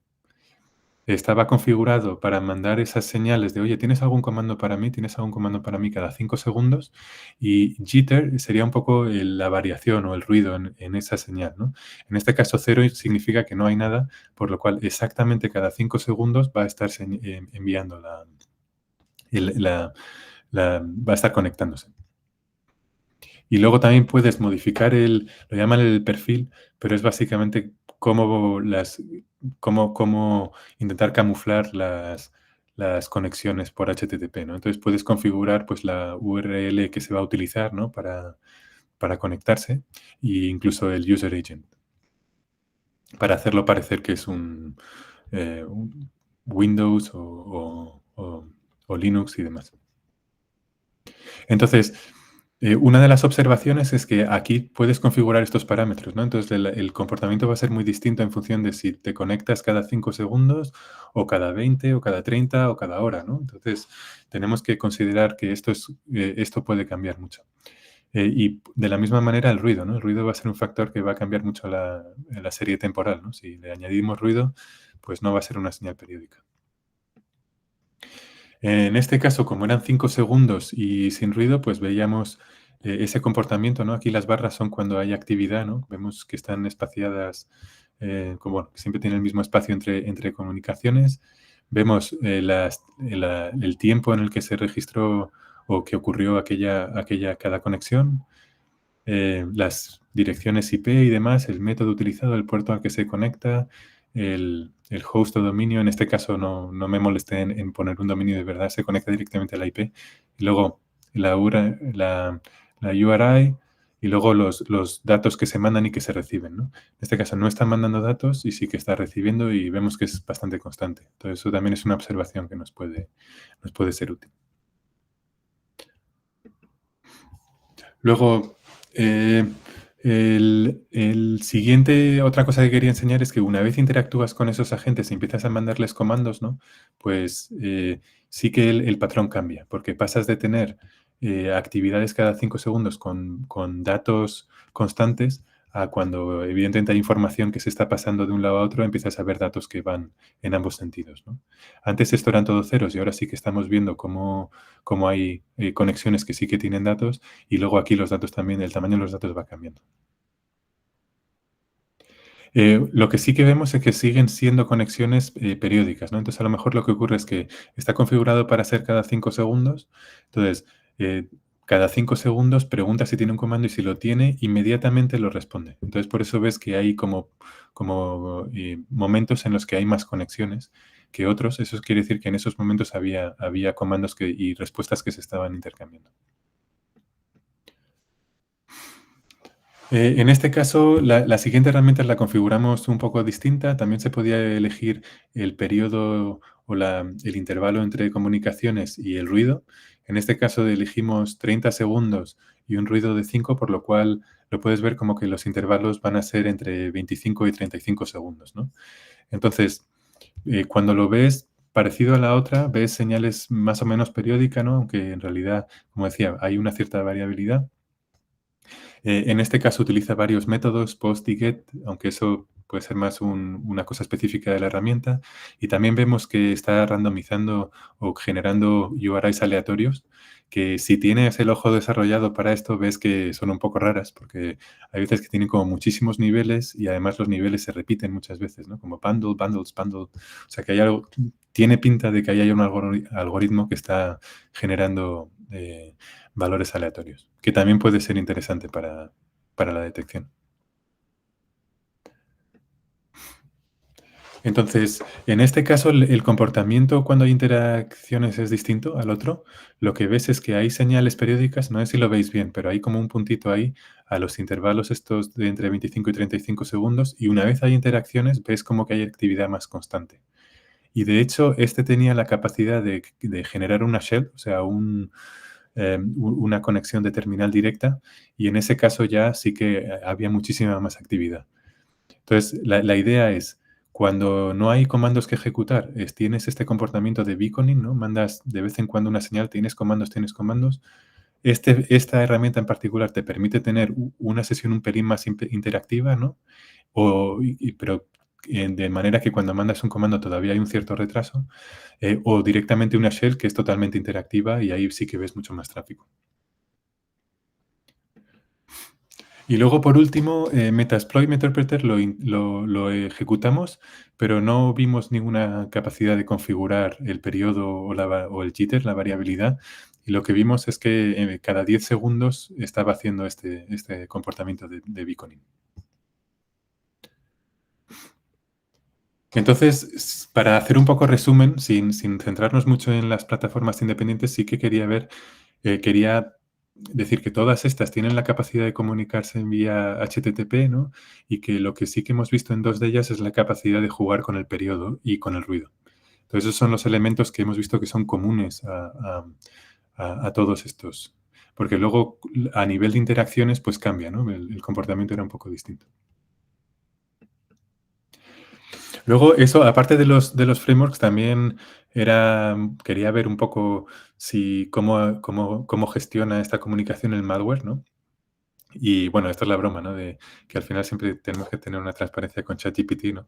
Estaba configurado para mandar esas señales de, oye, ¿tienes algún comando para mí? ¿Tienes algún comando para mí cada 5 segundos? Y jitter sería un poco la variación o el ruido en esa señal, ¿no? En este caso, 0 significa que no hay nada, por lo cual exactamente cada 5 segundos va a estar enviando va a estar conectándose. Y luego también puedes modificar lo llaman el perfil, pero es básicamente cómo intentar camuflar las conexiones por HTTP, ¿no? Entonces puedes configurar pues la URL que se va a utilizar, ¿no?, para conectarse, e incluso el user agent, para hacerlo parecer que es un Windows o Linux y demás. Entonces, una de las observaciones es que aquí puedes configurar estos parámetros, ¿no? Entonces, el comportamiento va a ser muy distinto en función de si te conectas cada 5 segundos o cada 20 o cada 30 o cada hora, ¿no? Entonces, tenemos que considerar que esto puede cambiar mucho. Y de la misma manera el ruido, ¿no? El ruido va a ser un factor que va a cambiar mucho la serie temporal, ¿no? Si le añadimos ruido, pues no va a ser una señal periódica. En este caso, como eran 5 segundos y sin ruido, pues veíamos ese comportamiento, ¿no? Aquí las barras son cuando hay actividad, ¿no? Vemos que están espaciadas, como siempre tienen el mismo espacio entre comunicaciones. Vemos el tiempo en el que se registró o que ocurrió cada conexión, las direcciones IP y demás, el método utilizado, el puerto al que se conecta, el host o dominio. En este caso no me molesté en poner un dominio de verdad, se conecta directamente a la IP. Y luego la URI y luego los datos que se mandan y que se reciben, ¿no? En este caso no está mandando datos y sí que está recibiendo, y vemos que es bastante constante. Entonces eso también es una observación que nos puede ser útil. Luego, otra cosa que quería enseñar es que una vez interactúas con esos agentes y empiezas a mandarles comandos, ¿no? Pues sí que el patrón cambia, porque pasas de tener actividades cada 5 segundos con datos constantes a cuando evidentemente hay información que se está pasando de un lado a otro, empiezas a ver datos que van en ambos sentidos, ¿no? Antes esto eran todos ceros y ahora sí que estamos viendo cómo hay conexiones que sí que tienen datos, y luego aquí los datos también, el tamaño de los datos va cambiando. Lo que sí que vemos es que siguen siendo conexiones periódicas, ¿no? Entonces, a lo mejor lo que ocurre es que está configurado para ser cada 5 segundos. Entonces, cada 5 segundos pregunta si tiene un comando y si lo tiene, inmediatamente lo responde. Entonces, por eso ves que hay como momentos en los que hay más conexiones que otros. Eso quiere decir que en esos momentos había comandos y respuestas que se estaban intercambiando. En este caso, la siguiente herramienta la configuramos un poco distinta. También se podía elegir el periodo o el intervalo entre comunicaciones y el ruido. En este caso elegimos 30 segundos y un ruido de 5, por lo cual lo puedes ver como que los intervalos van a ser entre 25 y 35 segundos, ¿no? Entonces, cuando lo ves parecido a la otra, ves señales más o menos periódicas, ¿no? Aunque en realidad, como decía, hay una cierta variabilidad. En este caso utiliza varios métodos, post y get, aunque eso puede ser más una cosa específica de la herramienta. Y también vemos que está randomizando o generando URIs aleatorios, que si tienes el ojo desarrollado para esto, ves que son un poco raras, porque hay veces que tienen como muchísimos niveles y además los niveles se repiten muchas veces, ¿no? Como bundle, bundles, bundle. O sea, que hay algo, tiene pinta de que ahí hay un algoritmo que está generando valores aleatorios, que también puede ser interesante para la detección. Entonces, en este caso, el comportamiento cuando hay interacciones es distinto al otro. Lo que ves es que hay señales periódicas, no sé si lo veis bien, pero hay como un puntito ahí a los intervalos estos de entre 25 y 35 segundos y una vez hay interacciones, ves como que hay actividad más constante. Y de hecho, este tenía la capacidad de generar una shell, o sea, una conexión de terminal directa, y en ese caso ya sí que había muchísima más actividad. Entonces, la idea es, cuando no hay comandos que ejecutar, tienes este comportamiento de beaconing, ¿no? Mandas de vez en cuando una señal, tienes comandos. Esta herramienta en particular te permite tener una sesión un pelín más interactiva, ¿no? Pero de manera que cuando mandas un comando todavía hay un cierto retraso, o directamente una shell que es totalmente interactiva y ahí sí que ves mucho más tráfico. Y luego, por último, Metasploit Meterpreter lo ejecutamos, pero no vimos ninguna capacidad de configurar el periodo o el jitter, la variabilidad. Y lo que vimos es que cada 10 segundos estaba haciendo este comportamiento de beaconing. Entonces, para hacer un poco resumen, sin centrarnos mucho en las plataformas independientes, sí que quería decir que todas estas tienen la capacidad de comunicarse en vía HTTP, ¿no? Y que lo que sí que hemos visto en 2 de ellas es la capacidad de jugar con el periodo y con el ruido. Entonces, esos son los elementos que hemos visto que son comunes a todos estos. Porque luego, a nivel de interacciones, pues cambia, ¿no? El comportamiento era un poco distinto. Luego, eso, aparte de los frameworks, también quería ver un poco cómo gestiona esta comunicación el malware, ¿no? Y bueno, esto es la broma, ¿no? De que al final siempre tenemos que tener una transparencia con ChatGPT, ¿no?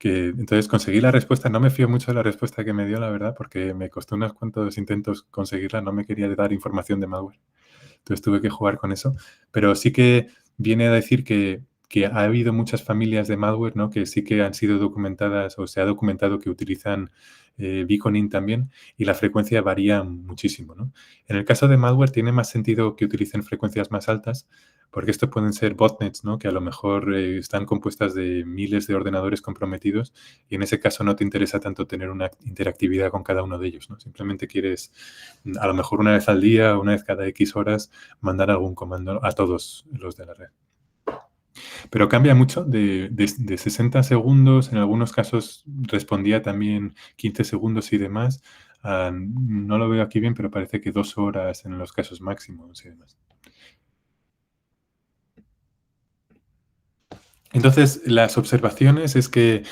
Entonces conseguí la respuesta, no me fío mucho de la respuesta que me dio, la verdad, porque me costó unos cuantos intentos conseguirla, no me quería dar información de malware. Entonces tuve que jugar con eso. Pero sí que viene a decir que ha habido muchas familias de malware, ¿no? Que sí que han sido documentadas o se ha documentado que utilizan beaconing también y la frecuencia varía muchísimo, ¿no? En el caso de malware tiene más sentido que utilicen frecuencias más altas porque estos pueden ser botnets, ¿no? Que a lo mejor están compuestas de miles de ordenadores comprometidos y en ese caso no te interesa tanto tener una interactividad con cada uno de ellos, ¿no? Simplemente quieres, a lo mejor una vez al día, una vez cada X horas, mandar algún comando a todos los de la red. Pero cambia mucho, de 60 segundos, en algunos casos respondía también 15 segundos y demás. No lo veo aquí bien, pero parece que 2 horas en los casos máximos y demás. Entonces, las observaciones es que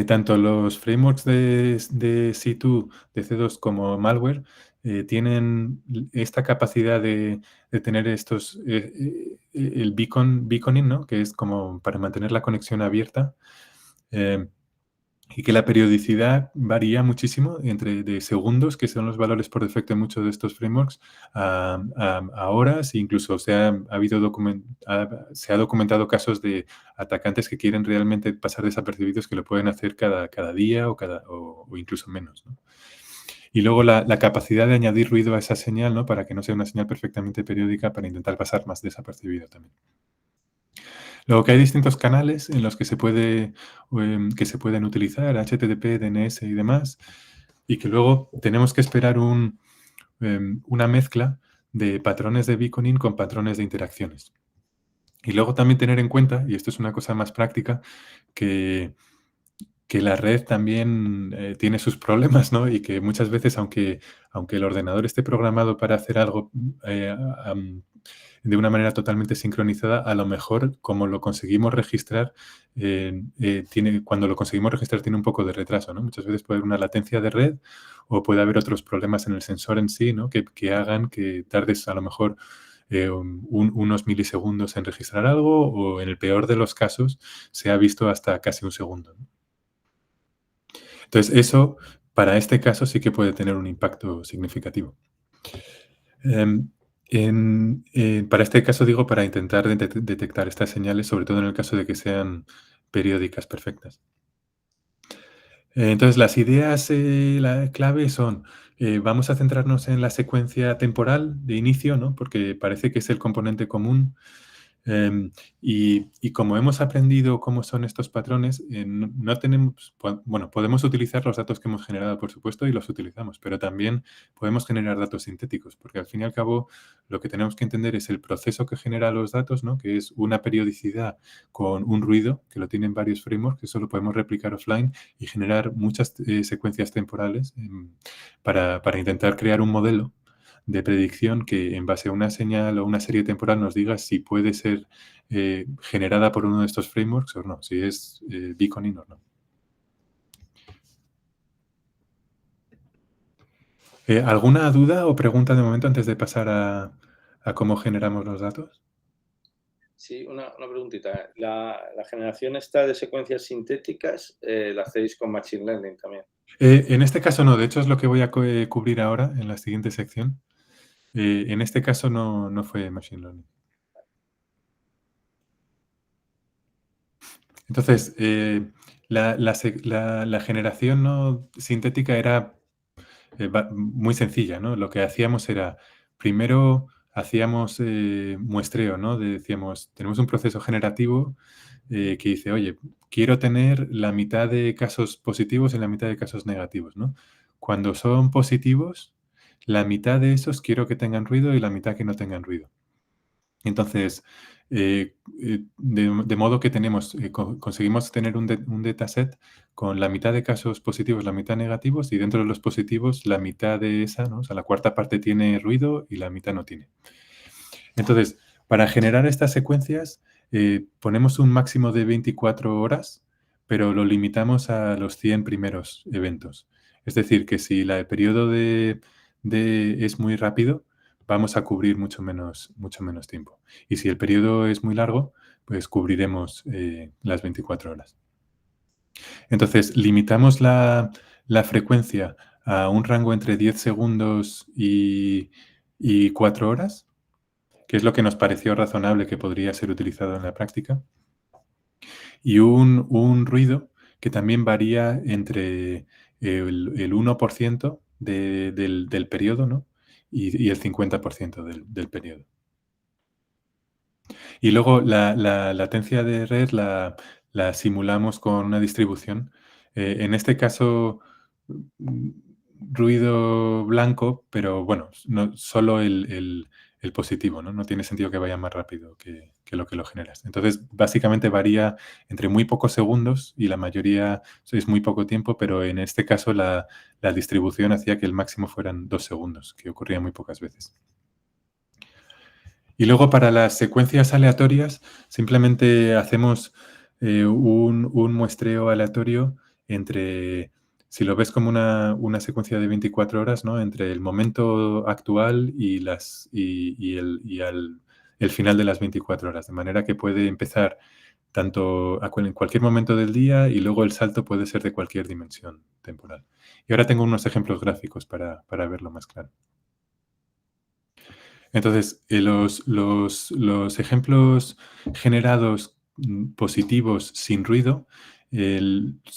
tanto los frameworks de C2, de C2 como malware tienen esta capacidad de tener el beaconing, ¿no? Que es como para mantener la conexión abierta y que la periodicidad varía muchísimo de segundos, que son los valores por defecto en muchos de estos frameworks, a horas. Incluso se ha documentado casos de atacantes que quieren realmente pasar desapercibidos que lo pueden hacer cada día o incluso menos, ¿no? Y luego la capacidad de añadir ruido a esa señal, ¿no? Para que no sea una señal perfectamente periódica, para intentar pasar más desapercibido también. Luego que hay distintos canales en los que se pueden utilizar, HTTP, DNS y demás, y que luego tenemos que esperar una mezcla de patrones de beaconing con patrones de interacciones. Y luego también tener en cuenta, y esto es una cosa más práctica, que la red también tiene sus problemas, ¿no? Y que muchas veces, aunque el ordenador esté programado para hacer algo de una manera totalmente sincronizada, a lo mejor, como lo conseguimos registrar, cuando lo conseguimos registrar tiene un poco de retraso, ¿no? Muchas veces puede haber una latencia de red o puede haber otros problemas en el sensor en sí, ¿no? Que hagan que tardes a lo mejor unos milisegundos en registrar algo, o en el peor de los casos se ha visto hasta casi un segundo, ¿no? Entonces, eso para este caso sí que puede tener un impacto significativo. Para este caso digo, para intentar detectar estas señales, sobre todo en el caso de que sean periódicas perfectas. Entonces, las ideas clave son, vamos a centrarnos en la secuencia temporal de inicio, ¿no? Porque parece que es el componente común. Y como hemos aprendido cómo son estos patrones, no tenemos, bueno, podemos utilizar los datos que hemos generado, por supuesto, y los utilizamos, pero también podemos generar datos sintéticos, porque al fin y al cabo lo que tenemos que entender es el proceso que genera los datos, ¿no? Que es una periodicidad con un ruido, que lo tienen varios frameworks, que eso lo podemos replicar offline y generar muchas secuencias temporales para intentar crear un modelo de predicción que en base a una señal o una serie temporal nos diga si puede ser generada por uno de estos frameworks o no, si es beaconing o no. ¿Alguna duda o pregunta de momento antes de pasar a cómo generamos los datos? Sí, una preguntita. La generación esta de secuencias sintéticas la hacéis con Machine Learning también. En este caso no, de hecho es lo que voy a cubrir ahora en la siguiente sección. En este caso no fue Machine Learning. Entonces, la generación ¿no? sintética era muy sencilla, ¿no? Lo que hacíamos era, primero hacíamos muestreo, ¿no? Decíamos, tenemos un proceso generativo que dice, oye, quiero tener la mitad de casos positivos y la mitad de casos negativos, ¿no? Cuando son positivos, la mitad de esos quiero que tengan ruido y la mitad que no tengan ruido. Entonces, de modo que conseguimos tener un dataset con la mitad de casos positivos, la mitad negativos, y dentro de los positivos la mitad de esa, ¿no? O sea, la cuarta parte tiene ruido y la mitad no tiene. Entonces, para generar estas secuencias, ponemos un máximo de 24 horas, pero lo limitamos a los 100 primeros eventos. Es decir, que si el periodo es muy rápido, vamos a cubrir mucho menos tiempo. Y si el periodo es muy largo, pues cubriremos las 24 horas. Entonces, limitamos la frecuencia a un rango entre 10 segundos y 4 horas, que es lo que nos pareció razonable que podría ser utilizado en la práctica. Y un ruido que también varía entre el 1% del periodo, ¿no? y el 50% del periodo. Y luego la latencia de red la simulamos con una distribución. En este caso, ruido blanco, pero bueno, no, solo el positivo, ¿no? No tiene sentido que vaya más rápido que lo que lo generas. Entonces, básicamente varía entre muy pocos segundos y la mayoría es muy poco tiempo, pero en este caso la distribución hacía que el máximo fueran 2 segundos, que ocurría muy pocas veces. Y luego para las secuencias aleatorias simplemente hacemos un muestreo aleatorio entre, si lo ves como una secuencia de 24 horas, ¿no? Entre el momento actual y el final de las 24 horas, de manera que puede empezar tanto en cualquier momento del día y luego el salto puede ser de cualquier dimensión temporal. Y ahora tengo unos ejemplos gráficos para verlo más claro. Entonces, los ejemplos generados positivos sin ruido esos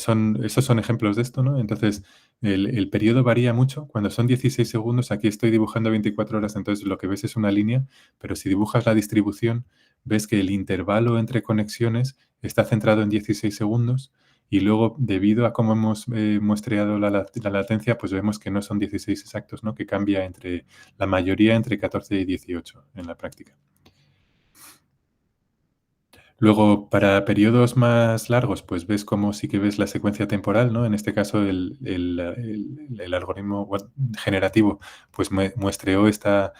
son ejemplos de esto, ¿no? Entonces, el periodo varía mucho. Cuando son 16 segundos, aquí estoy dibujando 24 horas, entonces lo que ves es una línea, pero si dibujas la distribución, ves que el intervalo entre conexiones está centrado en 16 segundos y luego, debido a cómo hemos muestreado la latencia, pues vemos que no son 16 exactos, ¿no? Que cambia entre la mayoría entre 14 y 18 en la práctica. Luego, para periodos más largos, pues ves cómo sí que ves la secuencia temporal, ¿no? En este caso, el algoritmo generativo pues muestreó esta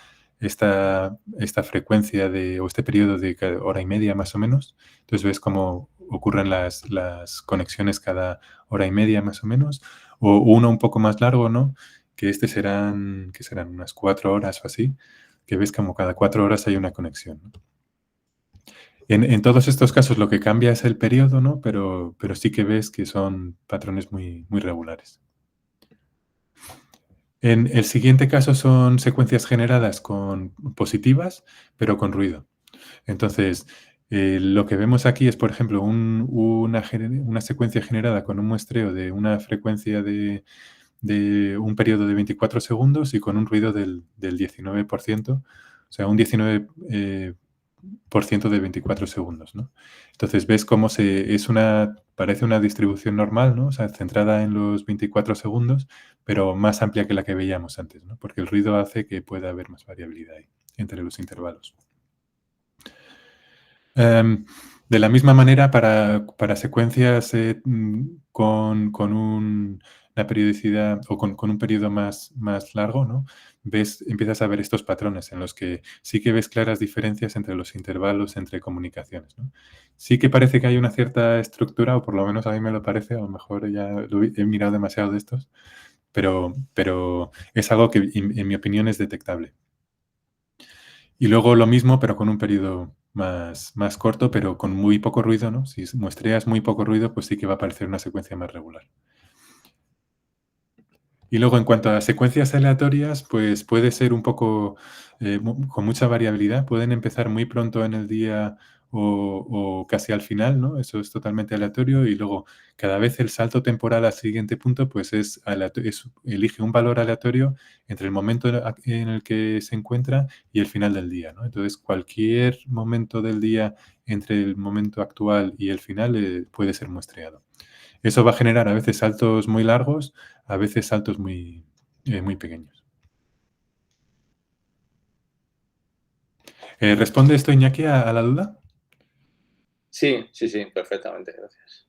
frecuencia o este periodo de hora y media más o menos. Entonces ves cómo ocurren las conexiones cada hora y media más o menos. O uno un poco más largo, ¿no? Que serán unas 4 horas o así, que ves como cada 4 horas hay una conexión, ¿no? En todos estos casos lo que cambia es el periodo, ¿no? Pero sí que ves que son patrones muy, muy regulares. En el siguiente caso son secuencias generadas positivas, pero con ruido. Entonces, lo que vemos aquí es, por ejemplo, una secuencia generada con un muestreo de una frecuencia de un periodo de 24 segundos y con un ruido del 19%, o sea, un 19% de 24 segundos, ¿no? Entonces ves cómo parece una distribución normal, ¿no? O sea, centrada en los 24 segundos, pero más amplia que la que veíamos antes, ¿no? Porque el ruido hace que pueda haber más variabilidad ahí, entre los intervalos. De la misma manera, para secuencias con una periodicidad o con un periodo más largo, ¿no? Empiezas a ver estos patrones en los que sí que ves claras diferencias entre los intervalos, entre comunicaciones, ¿no? Sí que parece que hay una cierta estructura, o por lo menos a mí me lo parece, a lo mejor ya he mirado demasiado de estos, pero es algo que en mi opinión es detectable. Y luego lo mismo, pero con un periodo más corto, pero con muy poco ruido, ¿no? Si muestreas muy poco ruido, pues sí que va a aparecer una secuencia más regular. Y luego, en cuanto a secuencias aleatorias, pues puede ser un poco con mucha variabilidad. Pueden empezar muy pronto en el día o casi al final, ¿no? Eso es totalmente aleatorio. Y luego, cada vez el salto temporal al siguiente punto, pues elige un valor aleatorio entre el momento en el que se encuentra y el final del día, ¿no? Entonces, cualquier momento del día entre el momento actual y el final puede ser muestreado. Eso va a generar a veces saltos muy largos, a veces saltos muy pequeños. ¿Responde esto, Iñaki, a la duda? Sí, perfectamente, gracias.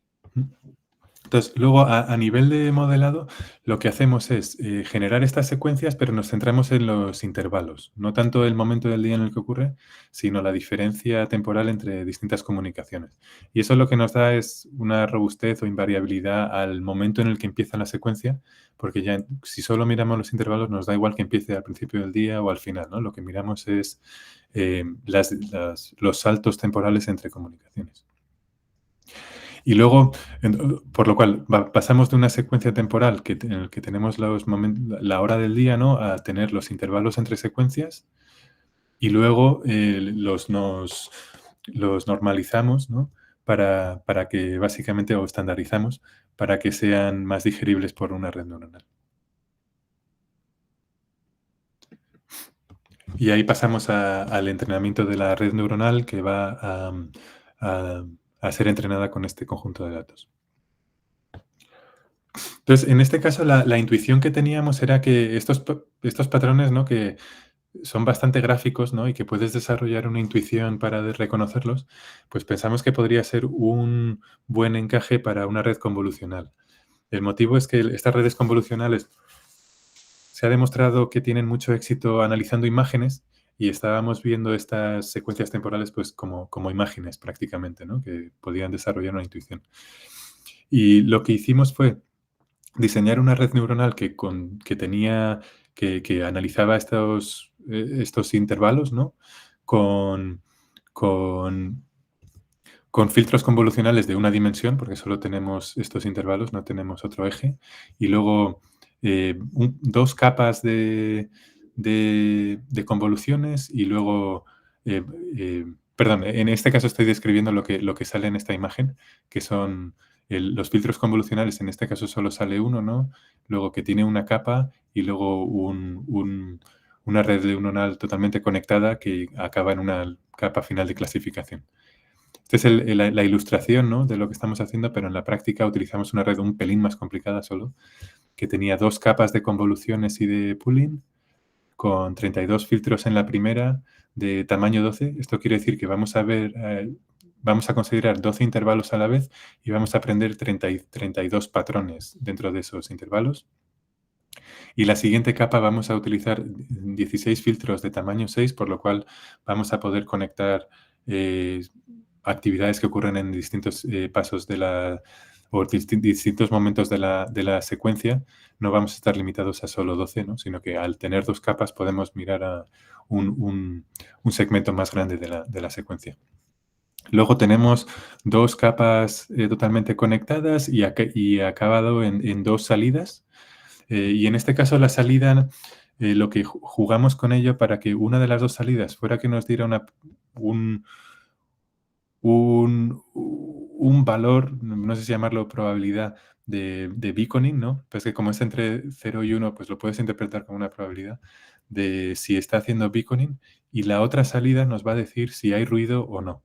Entonces, luego, a nivel de modelado, lo que hacemos es generar estas secuencias, pero nos centramos en los intervalos. No tanto el momento del día en el que ocurre, sino la diferencia temporal entre distintas comunicaciones. Y eso lo que nos da es una robustez o invariabilidad al momento en el que empieza la secuencia, porque ya si solo miramos los intervalos, nos da igual que empiece al principio del día o al final, ¿no? Lo que miramos es los saltos temporales entre comunicaciones. Y luego, por lo cual, pasamos de una secuencia temporal en la que tenemos la hora del día, ¿no? A tener los intervalos entre secuencias y luego los normalizamos, ¿no? Para que básicamente, o estandarizamos, para que sean más digeribles por una red neuronal. Y ahí pasamos al entrenamiento de la red neuronal que va a ser entrenada con este conjunto de datos. Entonces, en este caso, la intuición que teníamos era que estos patrones, ¿no? Que son bastante gráficos, ¿no? Y que puedes desarrollar una intuición para reconocerlos, pues pensamos que podría ser un buen encaje para una red convolucional. El motivo es que estas redes convolucionales se ha demostrado que tienen mucho éxito analizando imágenes y estábamos viendo estas secuencias temporales pues como imágenes prácticamente, ¿no? Que podían desarrollar una intuición. Y lo que hicimos fue diseñar una red neuronal que analizaba estos intervalos, ¿no? Con filtros convolucionales de una dimensión, porque solo tenemos estos intervalos, no tenemos otro eje. Y luego 2 capas de convoluciones y luego... perdón, en este caso estoy describiendo lo que sale en esta imagen, que son los filtros convolucionales, en este caso solo sale uno, ¿no? Luego que tiene una capa y luego una red neuronal totalmente conectada que acaba en una capa final de clasificación. Esta es la ilustración, ¿no?, de lo que estamos haciendo, pero en la práctica utilizamos una red un pelín más complicada solo, que tenía 2 capas de convoluciones y de pooling, con 32 filtros en la primera de tamaño 12. Esto quiere decir que vamos a considerar 12 intervalos a la vez y vamos a aprender 32 patrones dentro de esos intervalos. Y la siguiente capa vamos a utilizar 16 filtros de tamaño 6, por lo cual vamos a poder conectar actividades que ocurren en distintos pasos o distintos momentos de la secuencia. No vamos a estar limitados a solo 12, ¿no?, sino que al tener 2 capas podemos mirar a un segmento más grande de la secuencia. Luego tenemos 2 capas totalmente conectadas y acabado en 2 salidas. Y en este caso la salida, lo que jugamos con ello para que una de las 2 salidas fuera que nos diera un valor, no sé si llamarlo probabilidad, de beaconing, ¿no? Pues que como es entre 0 y 1, pues lo puedes interpretar como una probabilidad de si está haciendo beaconing, y la otra salida nos va a decir si hay ruido o no.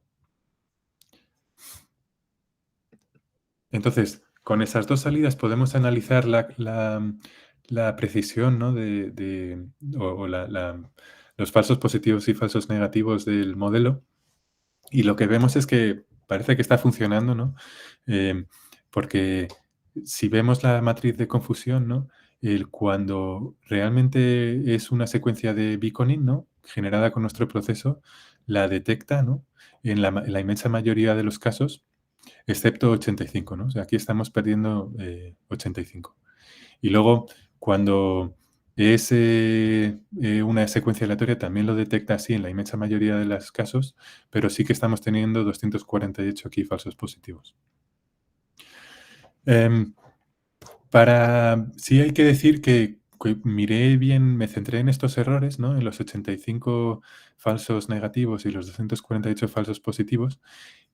Entonces, con esas 2 salidas podemos analizar la precisión, ¿no?, los falsos positivos y falsos negativos del modelo. Y lo que vemos es que parece que está funcionando, ¿no? Porque si vemos la matriz de confusión, ¿no?, cuando realmente es una secuencia de beaconing, ¿no?, generada con nuestro proceso, la detecta, ¿no?, en la inmensa mayoría de los casos, excepto 85, ¿no? O sea, aquí estamos perdiendo 85. Y luego, cuando es una secuencia aleatoria, también lo detecta así en la inmensa mayoría de los casos, pero sí que estamos teniendo 248 aquí falsos positivos. Sí hay que decir que miré bien, me centré en estos errores, ¿no?, en los 85 falsos negativos y los 248 falsos positivos,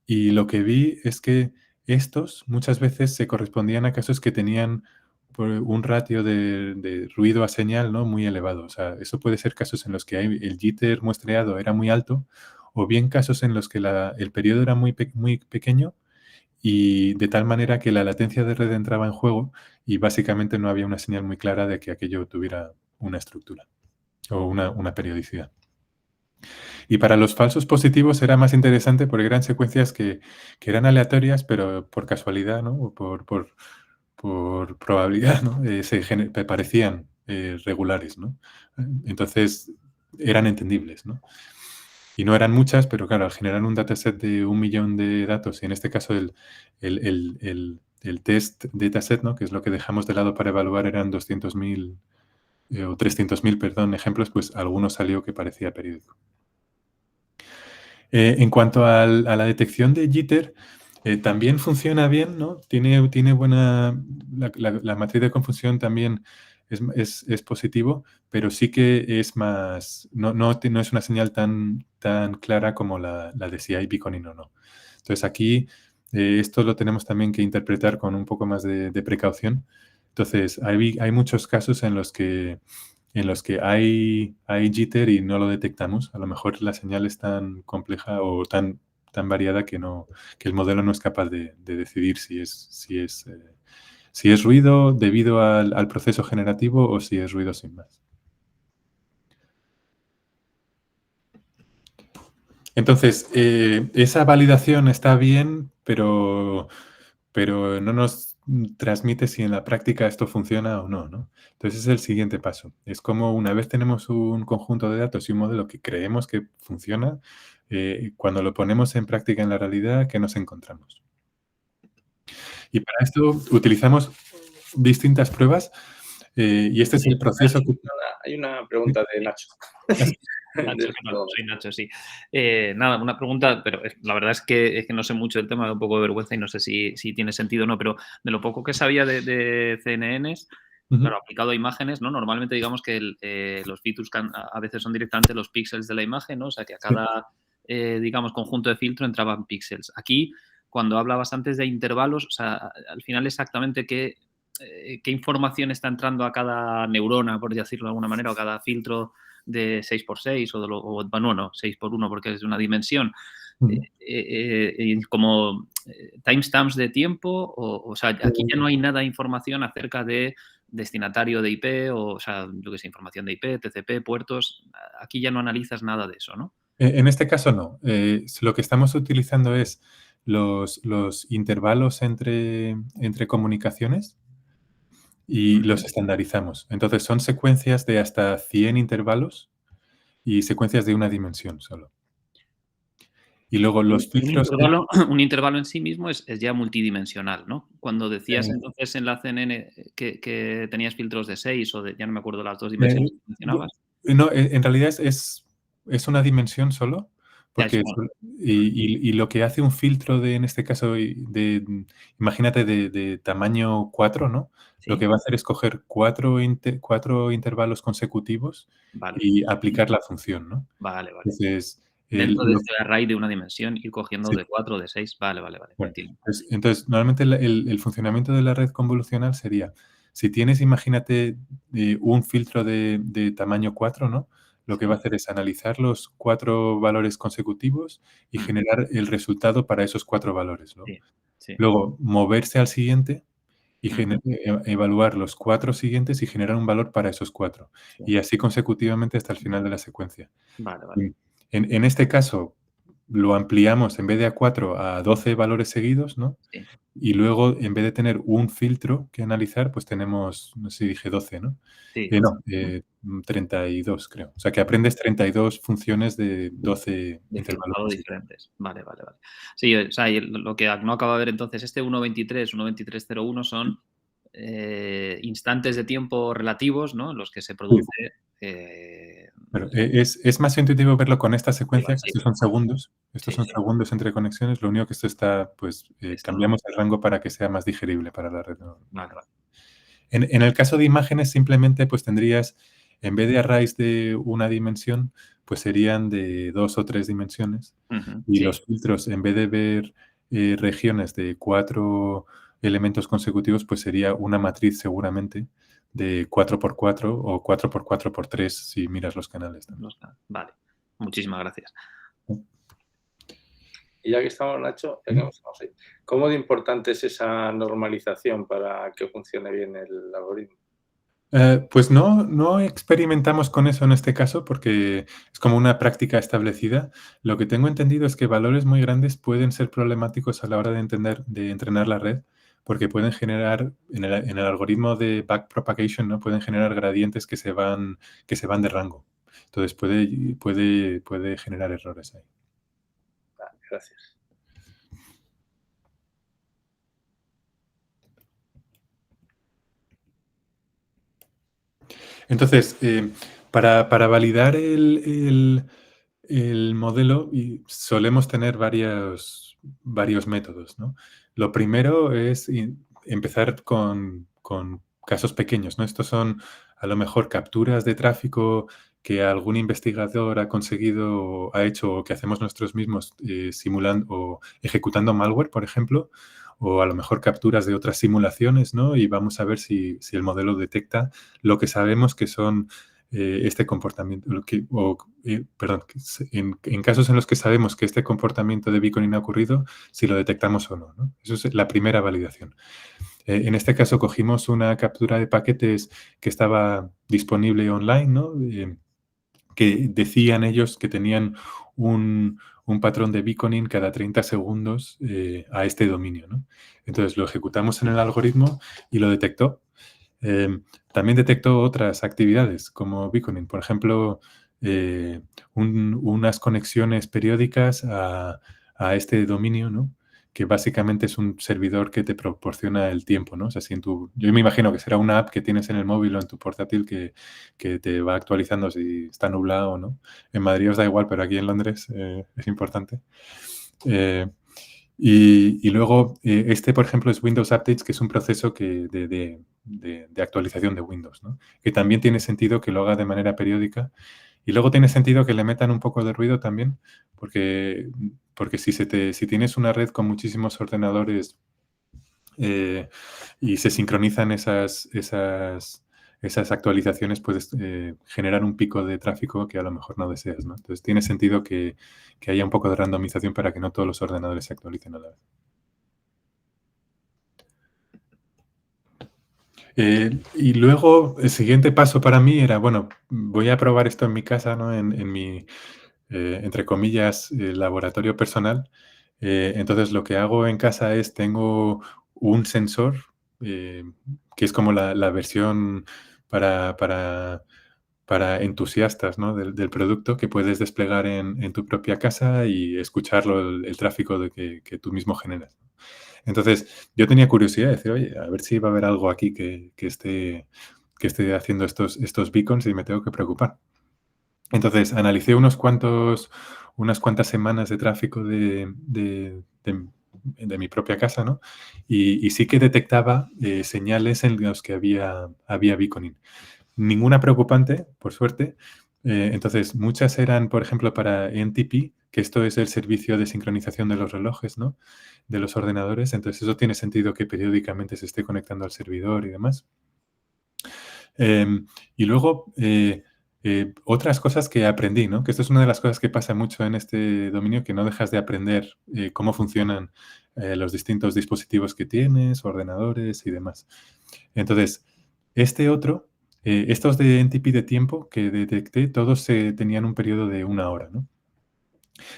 y lo que vi es que estos muchas veces se correspondían a casos que tenían un ratio de ruido a señal, ¿no?, muy elevado. O sea, eso puede ser casos en los que el jitter muestreado era muy alto, o bien casos en los que el periodo era muy pequeño y de tal manera que la latencia de red entraba en juego y básicamente no había una señal muy clara de que aquello tuviera una estructura o una periodicidad. Y para los falsos positivos era más interesante porque eran secuencias que eran aleatorias, pero por casualidad, ¿no?, o por probabilidad, ¿no?, parecían regulares, ¿no? Entonces eran entendibles, ¿no? Y no eran muchas, pero claro, al generar un dataset de 1 millón de datos, y en este caso el test dataset, ¿no?, que es lo que dejamos de lado para evaluar, eran 200.000 o 300.000, perdón, ejemplos, pues alguno salió que parecía periódico. En cuanto a la detección de jitter, también funciona bien, ¿no? Tiene buena... La matriz de confusión también es positivo, pero sí que es más... No es una señal tan clara como la de si hay beaconing o no. Entonces aquí esto lo tenemos también que interpretar con un poco más de precaución. Entonces hay muchos casos en los que hay jitter y no lo detectamos. A lo mejor la señal es tan compleja o tan variada que el modelo no es capaz de decidir si es ruido debido al proceso generativo o si es ruido sin más. Entonces, esa validación está bien, pero no nos transmite si en la práctica esto funciona o no, ¿no? Entonces, es el siguiente paso. Es como una vez tenemos un conjunto de datos y un modelo que creemos que funciona, cuando lo ponemos en práctica en la realidad, ¿qué nos encontramos? Y para esto utilizamos distintas pruebas, y este es el proceso que... Hay una pregunta de Nacho. Nacho, soy Nacho, sí. Nada, una pregunta, pero la verdad es que no sé mucho del tema, me da un poco de vergüenza y no sé si tiene sentido o no, pero de lo poco que sabía de CNNs, claro, aplicado a imágenes, ¿no? Normalmente digamos que los features a veces son directamente los píxeles de la imagen, ¿no? O sea, que a cada, digamos, conjunto de filtro entraban píxeles. Aquí cuando hablabas antes de intervalos, o sea, al final exactamente qué información está entrando a cada neurona, por decirlo de alguna manera, o a cada filtro de 6x6 bueno, no, 6x1 porque es de una dimensión. Como timestamps de tiempo, o sea, aquí ya no hay nada de información acerca de destinatario de IP, o sea, yo que sé, información de IP, TCP, puertos. Aquí ya no analizas nada de eso, ¿no? En este caso no. Lo que estamos utilizando es los intervalos entre comunicaciones y los estandarizamos. Entonces son secuencias de hasta 100 intervalos y secuencias de una dimensión solo. Y luego los filtros... Un intervalo en sí mismo es ya multidimensional, ¿no? Cuando decías entonces en la CNN que tenías filtros de 6 o ya no me acuerdo las dos dimensiones que mencionabas. No, en realidad es una dimensión solo. Porque y lo que hace un filtro en este caso, imagínate de tamaño 4, ¿no? Sí. Lo que va a hacer es coger cuatro intervalos consecutivos y aplicar la función, ¿no? Vale. Entonces, dentro de este array de una dimensión, ir cogiendo de 4, de 6. Vale. Bueno, entonces, normalmente el funcionamiento de la red convolucional sería, si tienes, imagínate, un filtro de tamaño 4, ¿no? Lo que va a hacer es analizar los 4 valores consecutivos y generar el resultado para esos 4 valores, ¿no? Sí. Luego, moverse al siguiente y evaluar los 4 siguientes y generar un valor para esos 4. Sí. Y así consecutivamente hasta el final de la secuencia. Vale. En este caso, lo ampliamos en vez de a 4 a 12 valores seguidos, ¿no? Sí. Y luego, en vez de tener un filtro que analizar, pues tenemos, no sé si dije 12, ¿no? Sí. 32, creo. O sea, que aprendes 32 funciones de 12 intervalos diferentes. Vale. Sí, o sea, lo que no acabo de ver entonces, este 1.23, 1.23.01 son instantes de tiempo relativos, ¿no? Los que se produce... Pero es más intuitivo verlo con esta secuencia, que estos son segundos. Estos son segundos entre conexiones. Lo único que esto está, pues, cambiamos el rango para que sea más digerible para la red. Vale. En el caso de imágenes, simplemente, pues, tendrías, en vez de arrays de una dimensión, pues, serían de 2 o 3 dimensiones. Y los filtros, en vez de ver regiones de 4 elementos consecutivos, pues, sería una matriz, seguramente, de 4x4 o 4x4x3 si miras los canales también. Vale, muchísimas gracias. Y ya que estamos, Nacho, ¿cómo de importante es esa normalización para que funcione bien el algoritmo? Pues no experimentamos con eso en este caso porque es como una práctica establecida. Lo que tengo entendido es que valores muy grandes pueden ser problemáticos a la hora de entrenar la red, porque pueden generar, en el algoritmo de backpropagation, ¿no? Pueden generar gradientes que se van de rango. Entonces puede generar errores ahí. Vale, gracias. Entonces, para validar el modelo solemos tener varios métodos, ¿no? Lo primero es empezar con casos pequeños, ¿no? Estos son a lo mejor capturas de tráfico que algún investigador ha conseguido o ha hecho o que hacemos nosotros mismos simulando o ejecutando malware, por ejemplo, o a lo mejor capturas de otras simulaciones, ¿no? Y vamos a ver si el modelo detecta lo que sabemos que son este comportamiento, en casos en los que sabemos que este comportamiento de beaconing ha ocurrido, si lo detectamos o no, ¿no? Eso es la primera validación. En este caso cogimos una captura de paquetes que estaba disponible online, ¿no? Que decían ellos que tenían un patrón de beaconing cada 30 segundos a este dominio, ¿no? Entonces lo ejecutamos en el algoritmo y lo detectó. También detectó otras actividades como beaconing, por ejemplo, unas conexiones periódicas a este dominio, ¿no? Que básicamente es un servidor que te proporciona el tiempo, ¿no? O sea, yo me imagino que será una app que tienes en el móvil o en tu portátil que te va actualizando si está nublado o no. En Madrid os da igual, pero aquí en Londres es importante. Y luego, por ejemplo, es Windows Updates, que es un proceso de actualización de Windows, ¿no? Que también tiene sentido que lo haga de manera periódica Y luego tiene sentido que le metan un poco de ruido también, porque si tienes una red con muchísimos ordenadores y se sincronizan esas actualizaciones, puedes generar un pico de tráfico que a lo mejor no deseas, ¿no? Entonces tiene sentido que haya un poco de randomización para que no todos los ordenadores se actualicen a la vez. Y luego el siguiente paso para mí era, bueno, voy a probar esto en mi casa, ¿no? En mi, entre comillas, laboratorio personal. Entonces lo que hago en casa es tengo un sensor que es como la versión para entusiastas, ¿no? del producto que puedes desplegar en tu propia casa y escucharlo, el tráfico que tú mismo generas. Entonces, yo tenía curiosidad de decir, oye, a ver si va a haber algo aquí que esté haciendo estos beacons y me tengo que preocupar. Entonces, analicé unas cuantas semanas de tráfico de mi propia casa, ¿no? Y sí que detectaba señales en los que había beaconing. Ninguna preocupante, por suerte. Entonces, muchas eran, por ejemplo, para NTP, que esto es el servicio de sincronización de los relojes, ¿no? De los ordenadores. Entonces, eso tiene sentido que periódicamente se esté conectando al servidor y demás. Y luego, otras cosas que aprendí, ¿no? Que esto es una de las cosas que pasa mucho en este dominio, que no dejas de aprender cómo funcionan los distintos dispositivos que tienes, ordenadores y demás. Entonces, estos de NTP de tiempo que detecté, todos tenían un periodo de 1 hora, ¿no?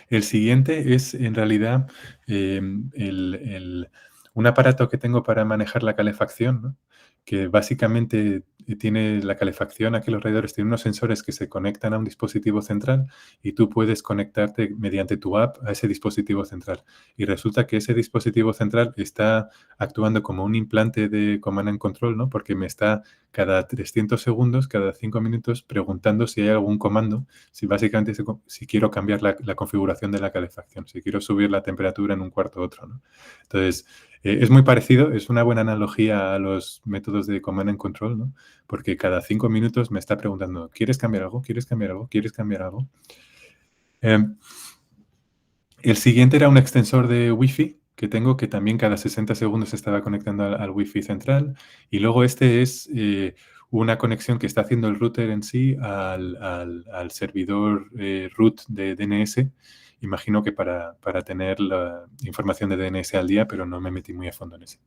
El siguiente es, en realidad, un aparato que tengo para manejar la calefacción, ¿no? Que básicamente tiene la calefacción, aquí los radiadores tienen unos sensores que se conectan a un dispositivo central y tú puedes conectarte mediante tu app a ese dispositivo central. Y resulta que ese dispositivo central está actuando como un implante de command and control, ¿no? Porque me está cada 300 segundos, cada 5 minutos, preguntando si hay algún comando, si quiero cambiar la configuración de la calefacción, si quiero subir la temperatura en un cuarto u otro, ¿no? Entonces, es muy parecido, es una buena analogía a los métodos de command and control, ¿no? Porque cada 5 minutos me está preguntando, ¿quieres cambiar algo? ¿Quieres cambiar algo? ¿Quieres cambiar algo? El siguiente era un extensor de Wi-Fi que tengo, que también cada 60 segundos se estaba conectando al Wi-Fi central. Y luego este es una conexión que está haciendo el router en sí al servidor root de DNS. Imagino que para tener la información de DNS al día, pero no me metí muy a fondo en ese.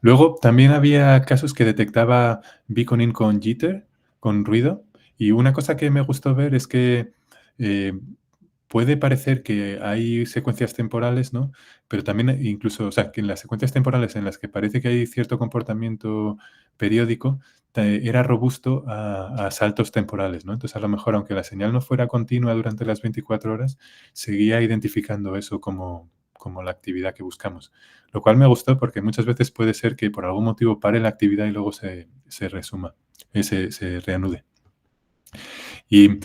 Luego, también había casos que detectaba beaconing con jitter, con ruido. Y una cosa que me gustó ver es que puede parecer que hay secuencias temporales, ¿no? Pero también incluso, o sea, que en las secuencias temporales en las que parece que hay cierto comportamiento periódico, era robusto a saltos temporales, ¿no? Entonces, a lo mejor, aunque la señal no fuera continua durante las 24 horas, seguía identificando eso como la actividad que buscamos. Lo cual me gustó porque muchas veces puede ser que por algún motivo pare la actividad y luego se reanude. Y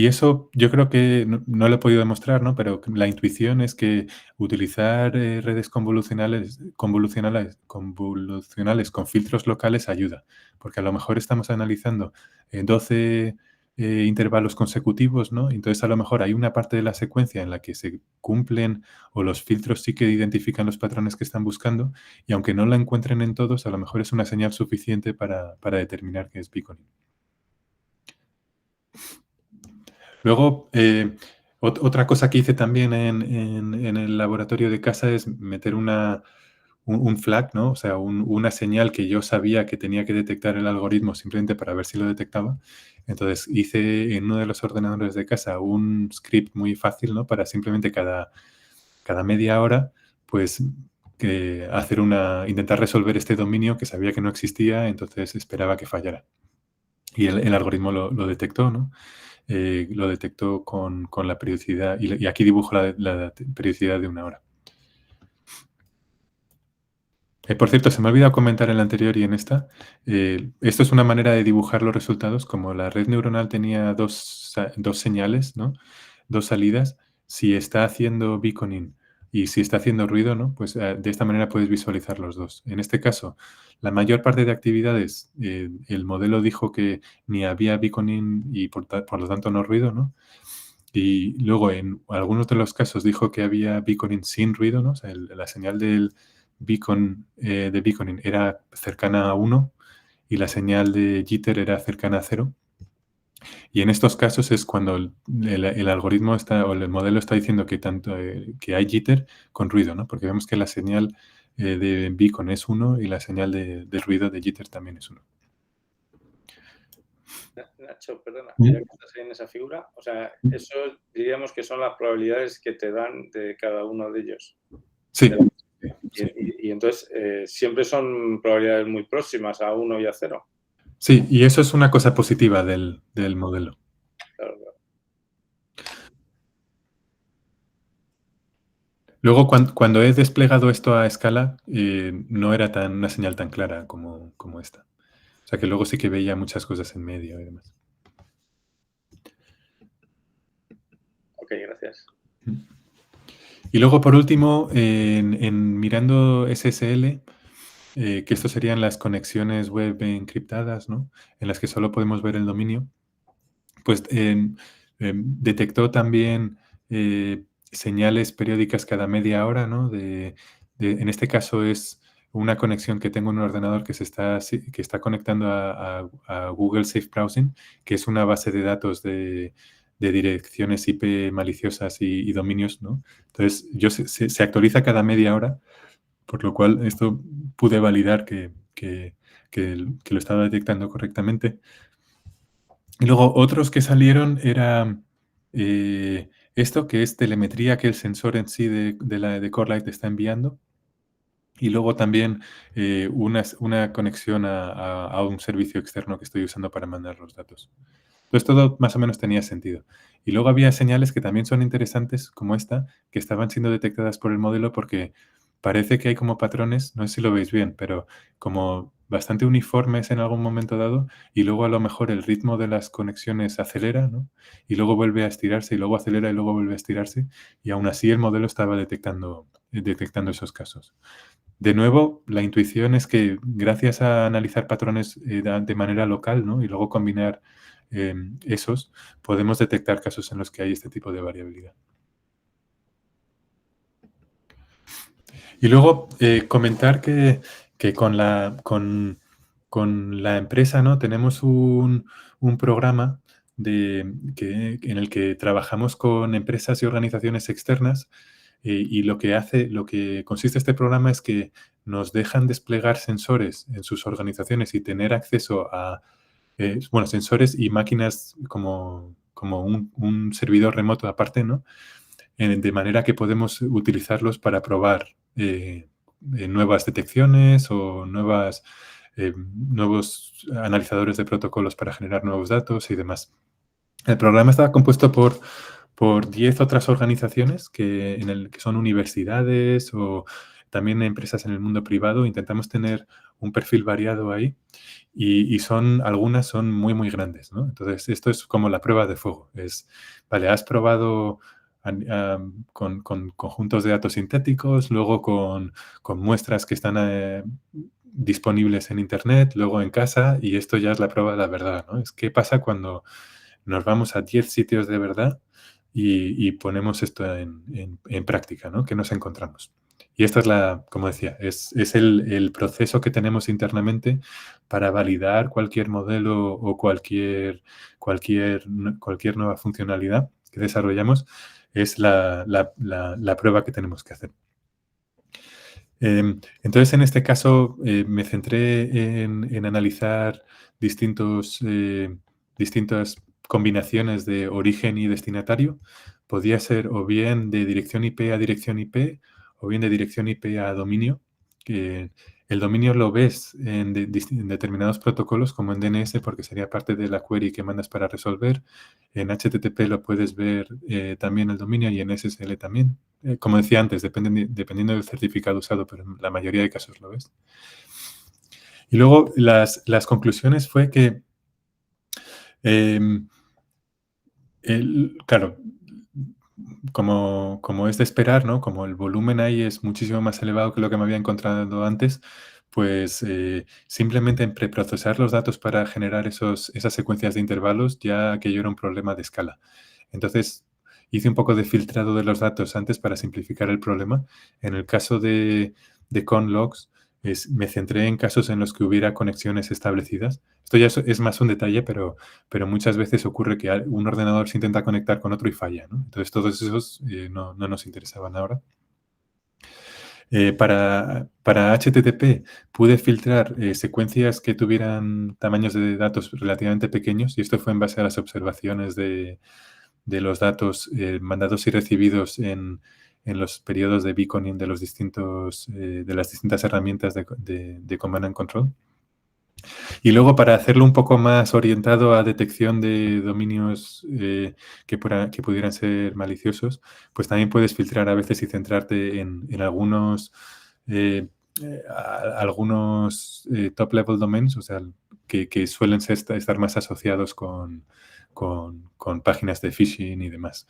eso yo creo que no lo he podido demostrar, ¿no? Pero la intuición es que utilizar redes convolucionales con filtros locales ayuda, porque a lo mejor estamos analizando 12 intervalos consecutivos, ¿no? Entonces a lo mejor hay una parte de la secuencia en la que se cumplen o los filtros sí que identifican los patrones que están buscando y aunque no la encuentren en todos, a lo mejor es una señal suficiente para determinar que es beaconing. Luego, otra cosa que hice también en el laboratorio de casa es meter un flag, ¿no? O sea, una señal que yo sabía que tenía que detectar el algoritmo simplemente para ver si lo detectaba. Entonces, hice en uno de los ordenadores de casa un script muy fácil, ¿no? Para simplemente cada media hora, pues, intentar resolver este dominio que sabía que no existía, entonces esperaba que fallara. Y el algoritmo lo detectó, ¿no? Lo detectó con la periodicidad, y aquí dibujo la periodicidad de 1 hora. Por cierto, se me ha olvidado comentar en la anterior y en esta. Esto es una manera de dibujar los resultados. Como la red neuronal tenía dos señales, ¿no? 2 salidas. Si está haciendo beaconing y si está haciendo ruido, ¿no? Pues de esta manera puedes visualizar los dos. En este caso, la mayor parte de actividades, el modelo dijo que ni había beaconing y por lo tanto no ruido, ¿no? Y luego en algunos de los casos dijo que había beaconing sin ruido, ¿no? O sea, la señal del beacon, de beaconing era cercana a 1 y la señal de jitter era cercana a 0. Y en estos casos es cuando el algoritmo está, o el modelo está diciendo que tanto que hay jitter con ruido, ¿no? Porque vemos que la señal de beacon es 1 y la señal de ruido de jitter también es 1. Nacho, perdona, ¿Sí? ya que estás ahí en esa figura, o sea, eso diríamos que son las probabilidades que te dan de cada uno de ellos. Sí. Y entonces siempre son probabilidades muy próximas a 1 y a 0. Sí, y eso es una cosa positiva del modelo. Claro, claro. Luego, cuando he desplegado esto a escala, no era una señal tan clara como esta. O sea que luego sí que veía muchas cosas en medio y demás. Ok, gracias. Y luego, por último, en mirando SSL, que esto serían las conexiones web encriptadas, ¿no? En las que solo podemos ver el dominio, pues detectó también señales periódicas cada media hora, ¿no? En este caso es una conexión que tengo en un ordenador que está conectando a Google Safe Browsing, que es una base de datos de direcciones IP maliciosas y dominios, ¿no? Entonces, se actualiza cada media hora, por lo cual esto pude validar que lo estaba detectando correctamente. Y luego otros que salieron era esto, que es telemetría que el sensor en sí de Corelight está enviando. Y luego también una conexión a un servicio externo que estoy usando para mandar los datos. Entonces todo más o menos tenía sentido. Y luego había señales que también son interesantes, como esta, que estaban siendo detectadas por el modelo porque parece que hay como patrones, no sé si lo veis bien, pero como bastante uniformes en algún momento dado y luego a lo mejor el ritmo de las conexiones acelera, ¿no? Y luego vuelve a estirarse y luego acelera y luego vuelve a estirarse y aún así el modelo estaba detectando esos casos. De nuevo, la intuición es que gracias a analizar patrones de manera local, ¿no? Y luego combinar esos, podemos detectar casos en los que hay este tipo de variabilidad. Y luego comentar que con la empresa, ¿no? Tenemos un programa en el que trabajamos con empresas y organizaciones externas y lo que consiste este programa es que nos dejan desplegar sensores en sus organizaciones y tener acceso a sensores y máquinas como un servidor remoto aparte, ¿no? De manera que podemos utilizarlos para probar nuevas detecciones o nuevos analizadores de protocolos para generar nuevos datos y demás. El programa estaba compuesto por 10 otras organizaciones que son universidades o también empresas en el mundo privado. Intentamos tener un perfil variado ahí y algunas son muy, muy grandes, ¿no? Entonces, esto es como la prueba de fuego. Vale, has probado con conjuntos de datos sintéticos, luego con muestras que están disponibles en Internet, luego en casa, y esto ya es la prueba de la verdad, ¿no? Es qué pasa cuando nos vamos a 10 sitios de verdad y ponemos esto en práctica, ¿no? ¿Qué nos encontramos? Y esta es como decía, es el proceso que tenemos internamente para validar cualquier modelo o cualquier nueva funcionalidad que desarrollamos, es la prueba que tenemos que hacer. Entonces, en este caso, me centré en analizar distintas combinaciones de origen y destinatario. Podía ser o bien de dirección IP a dirección IP o bien de dirección IP a dominio. El dominio lo ves en determinados protocolos como en DNS porque sería parte de la query que mandas para resolver. En HTTP lo puedes ver también el dominio y en SSL también. Como decía antes, dependiendo del certificado usado, pero en la mayoría de casos lo ves. Y luego las conclusiones fue que claro, como es de esperar, ¿no? Como el volumen ahí es muchísimo más elevado que lo que me había encontrado antes, pues simplemente en preprocesar los datos para generar esas secuencias de intervalos, ya aquello era un problema de escala. Entonces, hice un poco de filtrado de los datos antes para simplificar el problema. En el caso de conlogs, me centré en casos en los que hubiera conexiones establecidas. Esto ya es más un detalle, pero muchas veces ocurre que un ordenador se intenta conectar con otro y falla, ¿no? Entonces, todos esos no nos interesaban ahora. Para HTTP pude filtrar secuencias que tuvieran tamaños de datos relativamente pequeños, y esto fue en base a las observaciones de los datos mandados y recibidos en los periodos de beaconing de las distintas herramientas de Command and Control. Y luego, para hacerlo un poco más orientado a detección de dominios que pudieran ser maliciosos, pues también puedes filtrar a veces y centrarte en algunos top-level domains, o sea, que suelen estar más asociados con páginas de phishing y demás.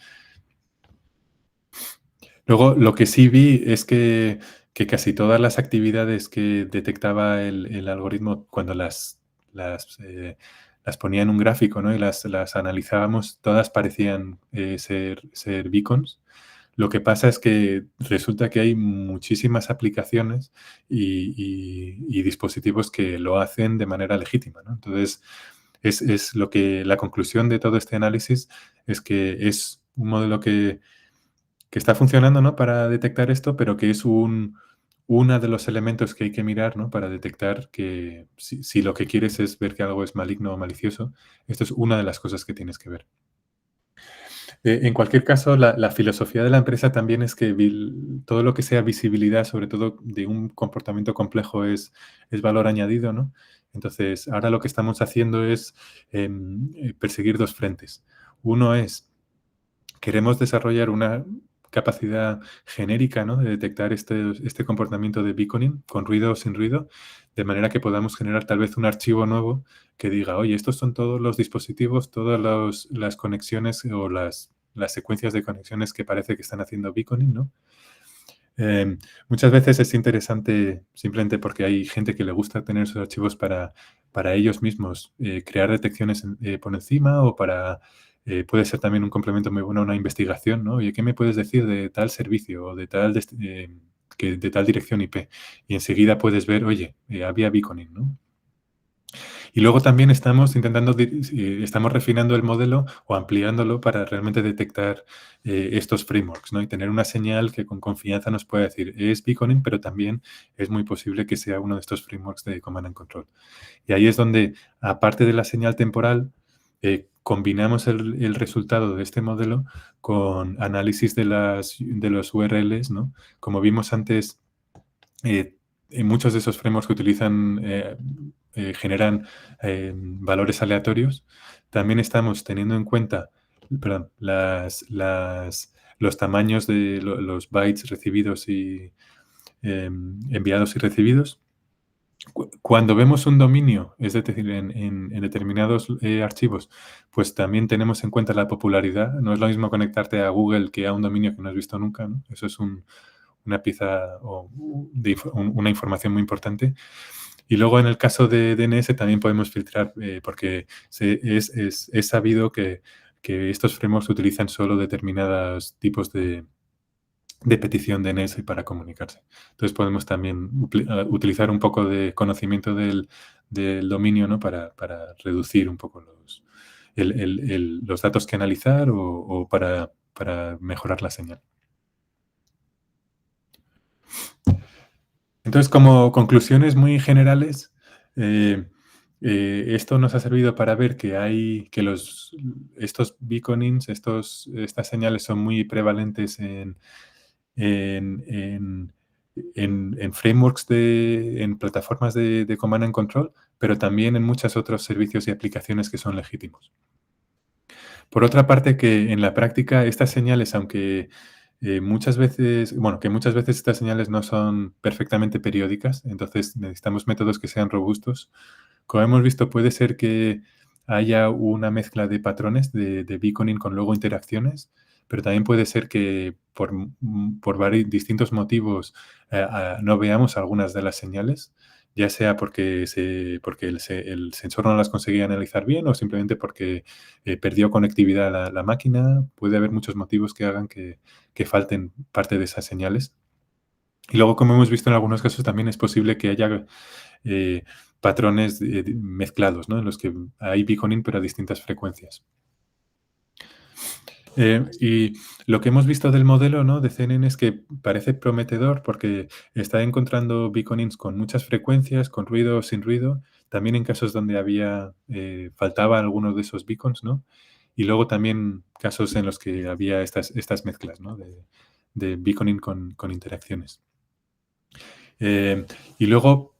Luego, lo que sí vi es que casi todas las actividades que detectaba el algoritmo cuando las ponía en un gráfico, ¿no? Y las analizábamos, todas parecían ser beacons. Lo que pasa es que resulta que hay muchísimas aplicaciones y dispositivos que lo hacen de manera legítima, ¿no? Entonces, es la conclusión de todo este análisis es que es un modelo que está funcionando, ¿no? Para detectar esto, pero que es uno de los elementos que hay que mirar, ¿no? Para detectar que si lo que quieres es ver que algo es maligno o malicioso, esto es una de las cosas que tienes que ver. En cualquier caso, la filosofía de la empresa también es que todo lo que sea visibilidad, sobre todo de un comportamiento complejo, es valor añadido, ¿no? Entonces, ahora lo que estamos haciendo es perseguir dos frentes. Uno es, queremos desarrollar una capacidad genérica, ¿no? De detectar este comportamiento de beaconing, con ruido o sin ruido, de manera que podamos generar tal vez un archivo nuevo que diga, oye, estos son todos los dispositivos, todas las conexiones o las secuencias de conexiones que parece que están haciendo beaconing, ¿no? Muchas veces es interesante simplemente porque hay gente que le gusta tener esos archivos para ellos mismos crear detecciones por encima o puede ser también un complemento muy bueno a una investigación, ¿no? Oye, ¿qué me puedes decir de tal servicio o de tal dirección IP? Y enseguida puedes ver, oye, había beaconing, ¿no? Y luego también estamos refinando el modelo o ampliándolo para realmente detectar estos frameworks, ¿no? Y tener una señal que con confianza nos pueda decir, es beaconing, pero también es muy posible que sea uno de estos frameworks de Command and Control. Y ahí es donde, aparte de la señal temporal, combinamos el resultado de este modelo con análisis de los URLs, ¿no? Como vimos antes, muchos de esos frameworks que utilizan generan valores aleatorios. También estamos teniendo en cuenta, los tamaños de los bytes recibidos y enviados y recibidos. Cuando vemos un dominio, es decir, en determinados archivos, pues también tenemos en cuenta la popularidad. No es lo mismo conectarte a Google que a un dominio que no has visto nunca, ¿no? Eso es una pieza o una información muy importante. Y luego en el caso de DNS también podemos filtrar porque es sabido que estos frameworks utilizan solo determinados tipos de petición DNS para comunicarse. Entonces podemos también utilizar un poco de conocimiento del dominio, ¿no? para reducir un poco los datos que analizar o para mejorar la señal. Entonces, como conclusiones muy generales, esto nos ha servido para ver que estos beaconings, estas señales son muy prevalentes en frameworks, en plataformas de Command and Control, pero también en muchos otros servicios y aplicaciones que son legítimos. Por otra parte, que en la práctica estas señales, aunque muchas veces estas señales no son perfectamente periódicas, entonces necesitamos métodos que sean robustos. Como hemos visto, puede ser que haya una mezcla de patrones de beaconing con luego interacciones, pero también puede ser que por distintos motivos no veamos algunas de las señales, ya sea porque el sensor no las conseguía analizar bien o simplemente porque perdió conectividad la máquina. Puede haber muchos motivos que hagan que falten parte de esas señales. Y luego, como hemos visto en algunos casos, también es posible que haya patrones mezclados, ¿no? En los que hay beaconing pero a distintas frecuencias. Y lo que hemos visto del modelo, ¿no?, de CNN es que parece prometedor porque está encontrando beaconings con muchas frecuencias, con ruido o sin ruido, también en casos donde faltaba alguno de esos beacons, ¿no? Y luego también casos en los que había estas mezclas, ¿no?, de beaconing con interacciones. Y luego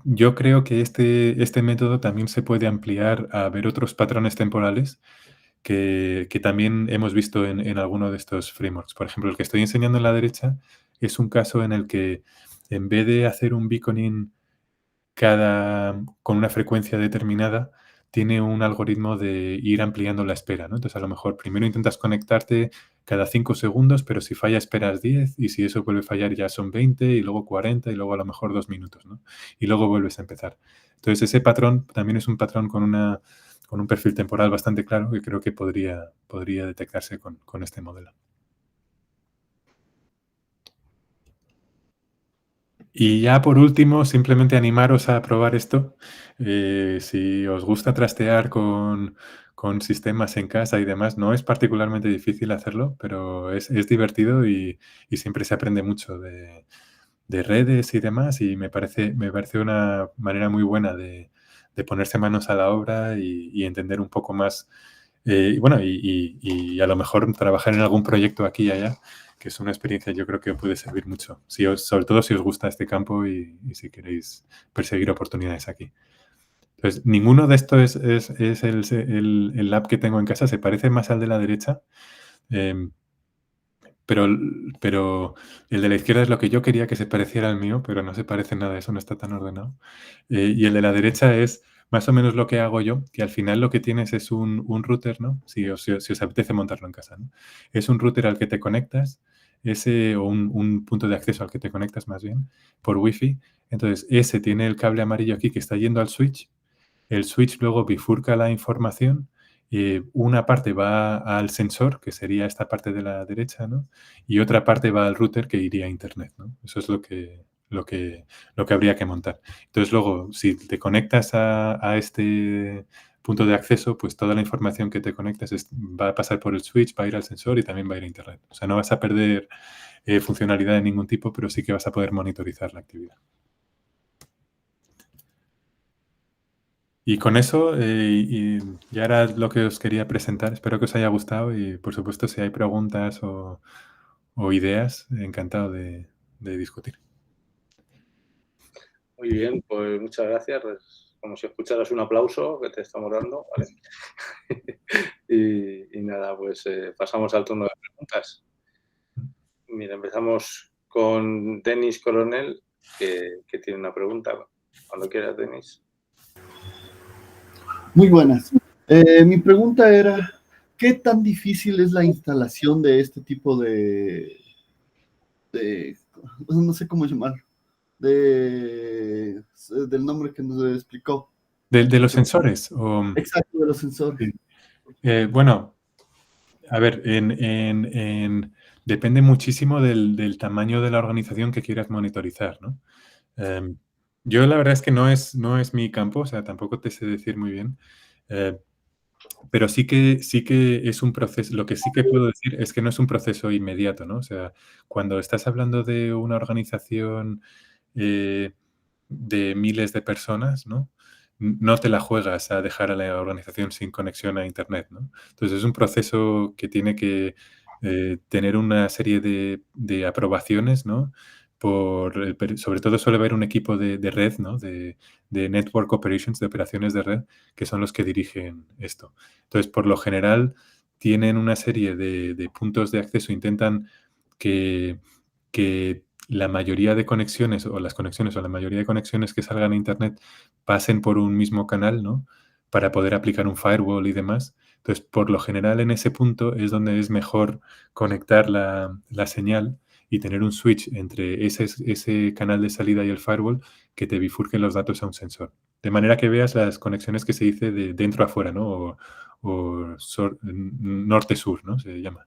yo creo que este método también se puede ampliar a ver otros patrones temporales que también hemos visto en alguno de estos frameworks. Por ejemplo, el que estoy enseñando en la derecha es un caso en el que en vez de hacer un beaconing con una frecuencia determinada, tiene un algoritmo de ir ampliando la espera, ¿no? Entonces, a lo mejor primero intentas conectarte cada 5 segundos, pero si falla esperas 10 y si eso vuelve a fallar ya son 20 y luego 40 y luego a lo mejor 2 minutos, ¿no? Y luego vuelves a empezar. Entonces, ese patrón también es un patrón con un perfil temporal bastante claro que creo que podría detectarse con este modelo. Y ya por último, simplemente animaros a probar esto. Si os gusta trastear con sistemas en casa y demás, no es particularmente difícil hacerlo, pero es divertido y siempre se aprende mucho de redes y demás, y me parece una manera muy buena de ponerse manos a la obra y entender un poco más. Y a lo mejor trabajar en algún proyecto aquí y allá, que es una experiencia yo creo que puede servir mucho, sobre todo si os gusta este campo y si queréis perseguir oportunidades aquí. Entonces, ninguno de estos es el lab que tengo en casa, se parece más al de la derecha, pero el de la izquierda es lo que yo quería que se pareciera al mío, pero no se parece nada, eso no está tan ordenado. Y el de la derecha es más o menos lo que hago yo, que al final lo que tienes es un router, ¿no? Si os apetece montarlo en casa, ¿no? Es un router al que te conectas, o un punto de acceso al que te conectas más bien, por Wi-Fi. Entonces, ese tiene el cable amarillo aquí que está yendo al switch. El switch luego bifurca la información. Una parte va al sensor, que sería esta parte de la derecha, ¿no? Y otra parte va al router, que iría a Internet, ¿no? Eso es lo que habría que montar. Entonces, luego, si te conectas a este punto de acceso, pues toda la información que te conectas va a pasar por el switch, va a ir al sensor y también va a ir a Internet. O sea, no vas a perder funcionalidad de ningún tipo, pero sí que vas a poder monitorizar la actividad. Y con eso, ya era lo que os quería presentar. Espero que os haya gustado y, por supuesto, si hay preguntas o ideas, encantado de discutir. Muy bien, pues muchas gracias. Como si escucharas un aplauso que te estamos dando, ¿vale? y nada, pues pasamos al turno de preguntas. Mira, empezamos con Denis Coronel, que tiene una pregunta. Cuando quieras, Denis. Muy buenas. Mi pregunta era, ¿qué tan difícil es la instalación de este tipo de no sé cómo llamar, del nombre que nos explicó? ¿De los sensores? Exacto, de los sensores. Bueno, a ver, depende muchísimo del tamaño de la organización que quieras monitorizar, ¿no? Yo la verdad es que no es mi campo, o sea, tampoco te sé decir muy bien, pero sí que es un proceso. Lo que sí que puedo decir es que no es un proceso inmediato, ¿no? O sea, cuando estás hablando de una organización de miles de personas, ¿no? No te la juegas a dejar a la organización sin conexión a Internet, ¿no? Entonces, es un proceso que tiene que tener una serie de aprobaciones, ¿no? Sobre todo suele haber un equipo de red, ¿no? De Network Operations, de operaciones de red, que son los que dirigen esto. Entonces, por lo general, tienen una serie de puntos de acceso, intentan que la mayoría de conexiones o la mayoría de conexiones que salgan a Internet pasen por un mismo canal, ¿no? Para poder aplicar un firewall y demás, Entonces, por lo general, en ese punto es donde es mejor conectar la señal y tener un switch entre ese canal de salida y el firewall que te bifurquen los datos a un sensor. De manera que veas las conexiones que se dice de dentro a fuera, ¿no? O norte-sur, ¿no? Se llama.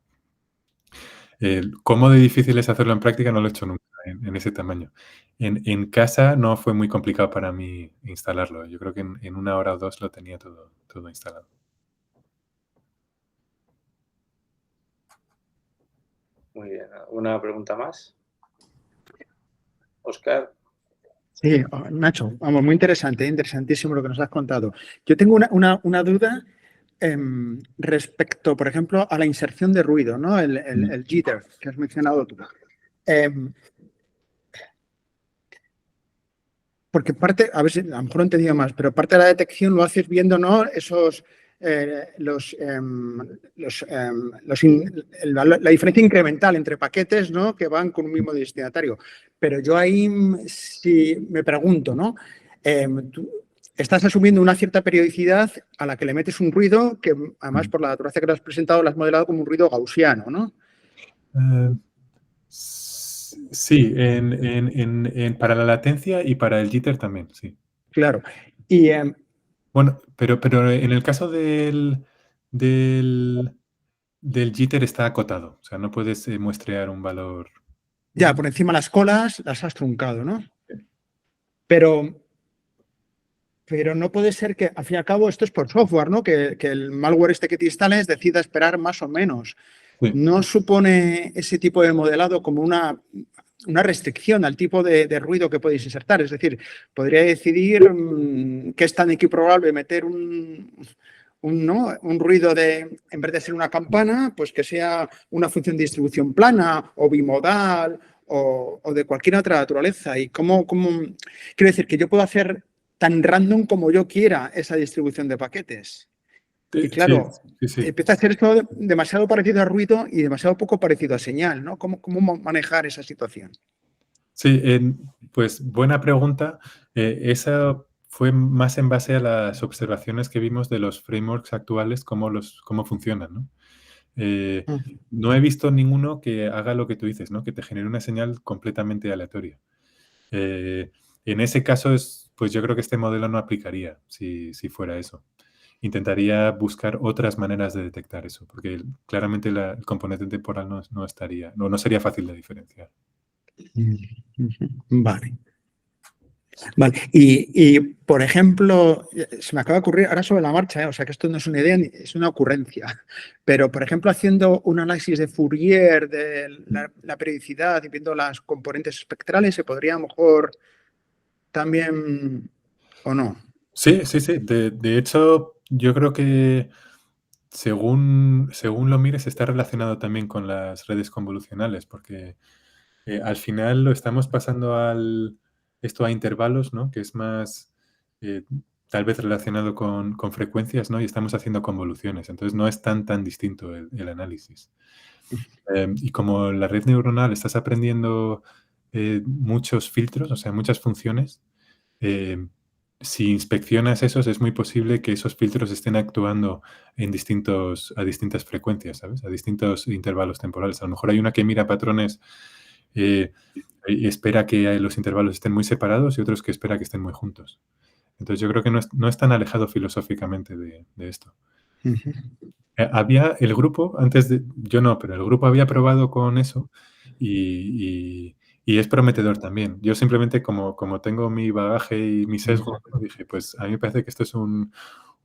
Cómo de difícil es hacerlo en práctica no lo he hecho nunca en ese tamaño. En casa no fue muy complicado para mí instalarlo. Yo creo que en 1 hora o 2 lo tenía todo instalado. Muy bien. ¿Alguna pregunta más? Óscar. Sí, Nacho, vamos, muy interesante, interesantísimo lo que nos has contado. Yo tengo una duda respecto, por ejemplo, a la inserción de ruido, ¿no? El jitter que has mencionado tú. Porque parte, a ver si a lo mejor no he entendido más, pero parte de la detección lo haces viendo, ¿no? La diferencia incremental entre paquetes, ¿no? Que van con un mismo destinatario. Pero yo ahí sí me pregunto, ¿no? Tú estás asumiendo una cierta periodicidad a la que le metes un ruido que, además, por la naturaleza que lo has presentado, lo has modelado como un ruido gaussiano, ¿no? Sí, para la latencia y para el jitter también, sí. Claro. Y bueno, pero en el caso del jitter está acotado. O sea, no puedes muestrear un valor. Ya, por encima las colas las has truncado, ¿no? Pero no puede ser que, al fin y al cabo, esto es por software, ¿no? Que el malware este que te instales decida esperar más o menos. Sí. ¿No supone ese tipo de modelado como una restricción al tipo de ruido que podéis insertar? Es decir, podría decidir que es tan equiprobable meter un ruido en vez de ser una campana, pues que sea una función de distribución plana o bimodal o de cualquier otra naturaleza. Y cómo quiero decir que yo puedo hacer tan random como yo quiera esa distribución de paquetes. Y claro, sí. empieza a ser esto demasiado parecido a ruido y demasiado poco parecido a señal, ¿no? ¿Cómo manejar esa situación? Sí, pues buena pregunta. Esa fue más en base a las observaciones que vimos de los frameworks actuales, cómo funcionan, ¿no? No he visto ninguno que haga lo que tú dices, ¿no? Que te genere una señal completamente aleatoria. En ese caso, pues yo creo que este modelo no aplicaría si fuera eso. Intentaría buscar otras maneras de detectar eso, porque claramente el componente temporal no sería fácil de diferenciar. Vale. Y, por ejemplo, se me acaba de ocurrir ahora sobre la marcha, o sea que esto no es una idea, es una ocurrencia, pero por ejemplo haciendo un análisis de Fourier de la periodicidad y viendo las componentes espectrales, ¿se podría a lo mejor también o no? Sí. De hecho, yo creo que según lo mires está relacionado también con las redes convolucionales, porque al final lo estamos pasando esto a intervalos, ¿no? Que es más tal vez relacionado con frecuencias, ¿no? Y estamos haciendo convoluciones. Entonces no es tan distinto el análisis. Y como la red neuronal estás aprendiendo muchos filtros, o sea, muchas funciones, si inspeccionas esos, es muy posible que esos filtros estén actuando a distintas frecuencias, ¿sabes? A distintos intervalos temporales. A lo mejor hay una que mira patrones y espera que los intervalos estén muy separados y otros que espera que estén muy juntos. Entonces yo creo que no es tan alejado filosóficamente de esto. Había el grupo, yo no, pero el grupo había probado con eso y es prometedor también. Yo simplemente como tengo mi bagaje y mi sesgo, dije, pues a mí me parece que esto es un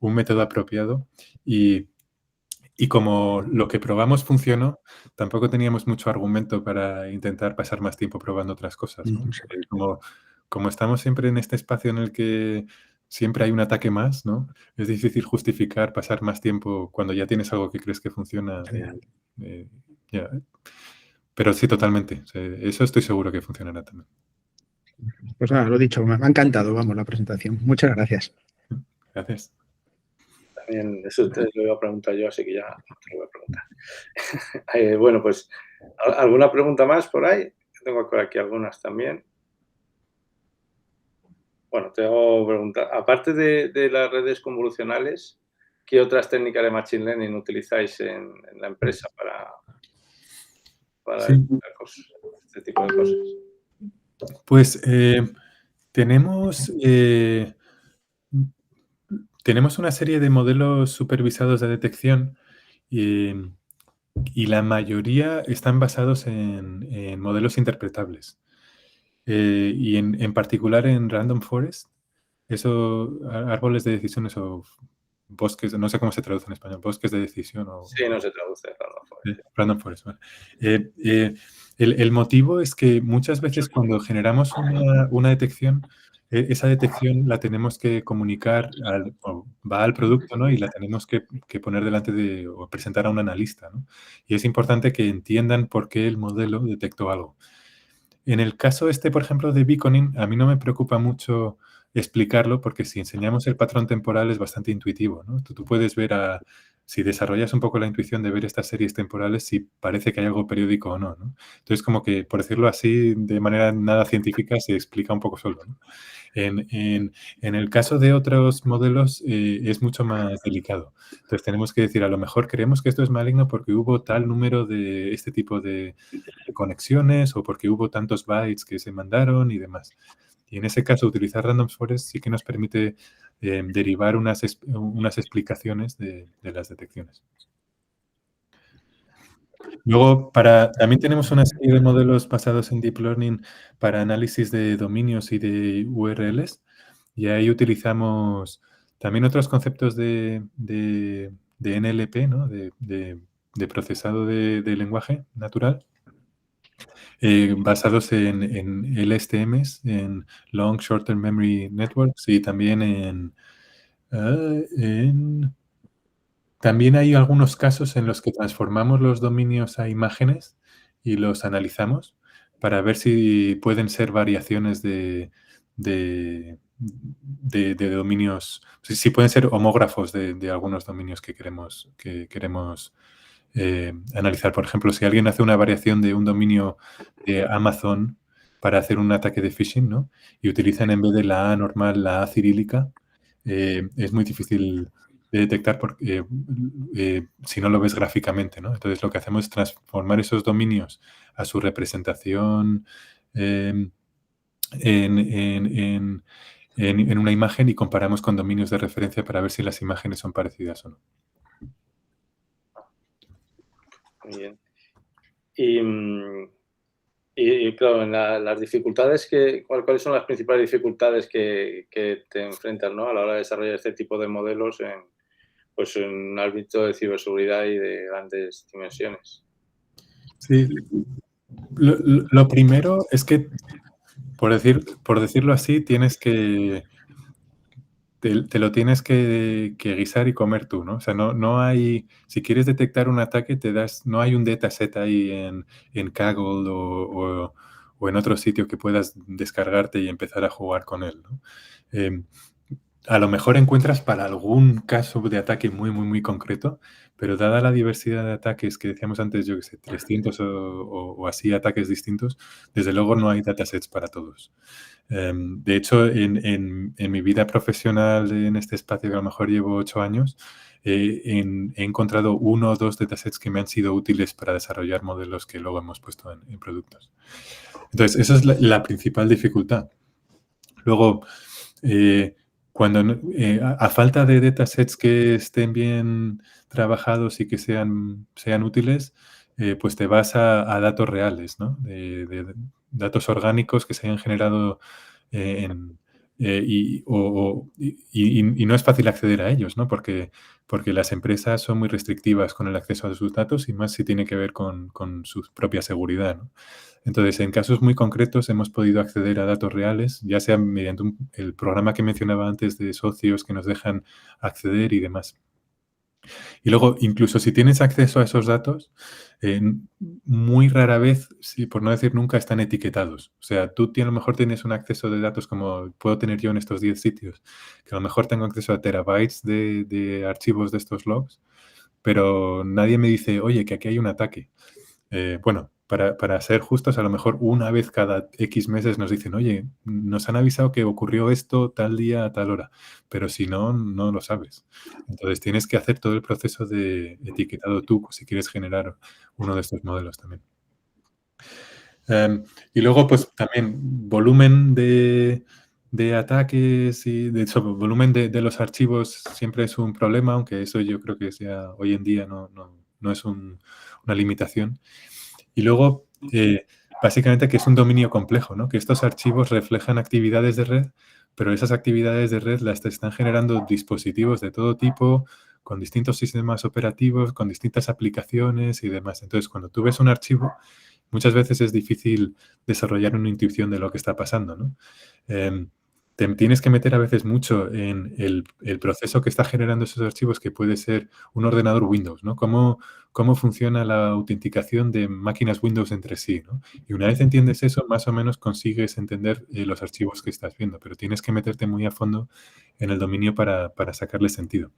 método apropiado y como lo que probamos funcionó, tampoco teníamos mucho argumento para intentar pasar más tiempo probando otras cosas, ¿no? Como estamos siempre en este espacio en el que siempre hay un ataque más, ¿no? Es difícil justificar pasar más tiempo cuando ya tienes algo que crees que funciona. Pero sí, totalmente. Eso estoy seguro que funcionará también. Pues nada, lo dicho, me ha encantado, vamos, la presentación. Muchas gracias. Gracias. También eso te lo iba a preguntar yo, así que ya te lo voy a preguntar. Bueno, pues, ¿alguna pregunta más por ahí? Tengo por aquí algunas también. Bueno, te hago preguntar. Aparte de las redes convolucionales, ¿qué otras técnicas de Machine Learning utilizáis en la empresa para Sí. este tipo de cosas? Pues tenemos una serie de modelos supervisados de detección y la mayoría están basados en modelos interpretables. Y en particular en Random Forest, árboles de decisiones o bosques, no sé cómo se traduce en español, bosques de decisión o... Sí, no se traduce Random Forest. Random Forest, vale. El motivo es que muchas veces cuando generamos una detección, esa detección la tenemos que comunicar, va al producto, ¿no? Y la tenemos que poner delante o presentar a un analista, ¿no? Y es importante que entiendan por qué el modelo detectó algo. En el caso por ejemplo, de beaconing, a mí no me preocupa mucho explicarlo porque si enseñamos el patrón temporal es bastante intuitivo, ¿no? Tú puedes ver si desarrollas un poco la intuición de ver estas series temporales, si parece que hay algo periódico o no, ¿no? Entonces, como que, por decirlo así, de manera nada científica, se explica un poco solo, ¿no? En el caso de otros modelos es mucho más delicado. Entonces, tenemos que decir, a lo mejor creemos que esto es maligno porque hubo tal número de este tipo de conexiones o porque hubo tantos bytes que se mandaron y demás. Y en ese caso, utilizar Random Forest sí que nos permite derivar unas explicaciones de las detecciones. Luego, también tenemos una serie de modelos basados en Deep Learning para análisis de dominios y de URLs. Y ahí utilizamos también otros conceptos de NLP, ¿no? de procesado de lenguaje natural, basados en LSTMs, en Long Short Term Memory Networks y también también hay algunos casos en los que transformamos los dominios a imágenes y los analizamos para ver si pueden ser variaciones de dominios, si pueden ser homógrafos de algunos dominios que queremos analizar. Por ejemplo, si alguien hace una variación de un dominio de Amazon para hacer un ataque de phishing, ¿no? Y utilizan en vez de la A normal la A cirílica, es muy difícil de detectar si no lo ves gráficamente, ¿no? Entonces, lo que hacemos es transformar esos dominios a su representación en una imagen y comparamos con dominios de referencia para ver si las imágenes son parecidas o no. Muy bien. Y claro, en las dificultades, ¿cuáles son las principales dificultades que te enfrentas, ¿no? A la hora de desarrollar este tipo de modelos en un ámbito de ciberseguridad y de grandes dimensiones? Sí, lo primero es que, por decirlo así, te lo tienes que guisar y comer tú, ¿no? O sea, no hay, si quieres detectar un ataque, no hay un dataset ahí en Kaggle o en otro sitio que puedas descargarte y empezar a jugar con él, ¿no? A lo mejor encuentras para algún caso de ataque muy, muy, muy concreto, pero dada la diversidad de ataques que decíamos antes, yo que sé, 300 o así ataques distintos, desde luego no hay datasets para todos. De hecho, en mi vida profesional en este espacio, que a lo mejor llevo 8 años, he encontrado 1 o 2 datasets que me han sido útiles para desarrollar modelos que luego hemos puesto en productos. Entonces, esa es la principal dificultad. Luego, cuando a falta de datasets que estén bien trabajados y que sean útiles, pues te vas a datos reales, ¿no? De datos orgánicos que se hayan generado y no es fácil acceder a ellos, ¿no? Porque las empresas son muy restrictivas con el acceso a sus datos y más si tiene que ver con su propia seguridad, ¿no? Entonces, en casos muy concretos hemos podido acceder a datos reales, ya sea mediante el programa que mencionaba antes de socios que nos dejan acceder y demás. Y luego, incluso si tienes acceso a esos datos, muy rara vez, por no decir nunca, están etiquetados. O sea, tú a lo mejor tienes un acceso de datos como puedo tener yo en estos 10 sitios, que a lo mejor tengo acceso a terabytes de archivos de estos logs, pero nadie me dice, oye, que aquí hay un ataque. Bueno, para ser justos, a lo mejor una vez cada X meses nos dicen, oye, nos han avisado que ocurrió esto tal día a tal hora, pero si no, no lo sabes. Entonces tienes que hacer todo el proceso de etiquetado tú si quieres generar uno de estos modelos también. Y luego, pues también volumen de ataques y volumen de los archivos siempre es un problema, aunque eso yo creo que sea hoy en día no es una limitación. Y luego, básicamente que es un dominio complejo, ¿no? Que estos archivos reflejan actividades de red, pero esas actividades de red las están generando dispositivos de todo tipo, con distintos sistemas operativos, con distintas aplicaciones y demás. Entonces, cuando tú ves un archivo, muchas veces es difícil desarrollar una intuición de lo que está pasando, ¿no? Te tienes que meter a veces mucho en el proceso que está generando esos archivos, que puede ser un ordenador Windows, ¿no? Cómo funciona la autenticación de máquinas Windows entre sí, ¿no? Y una vez entiendes eso, más o menos consigues entender los archivos que estás viendo, pero tienes que meterte muy a fondo en el dominio para sacarle sentido.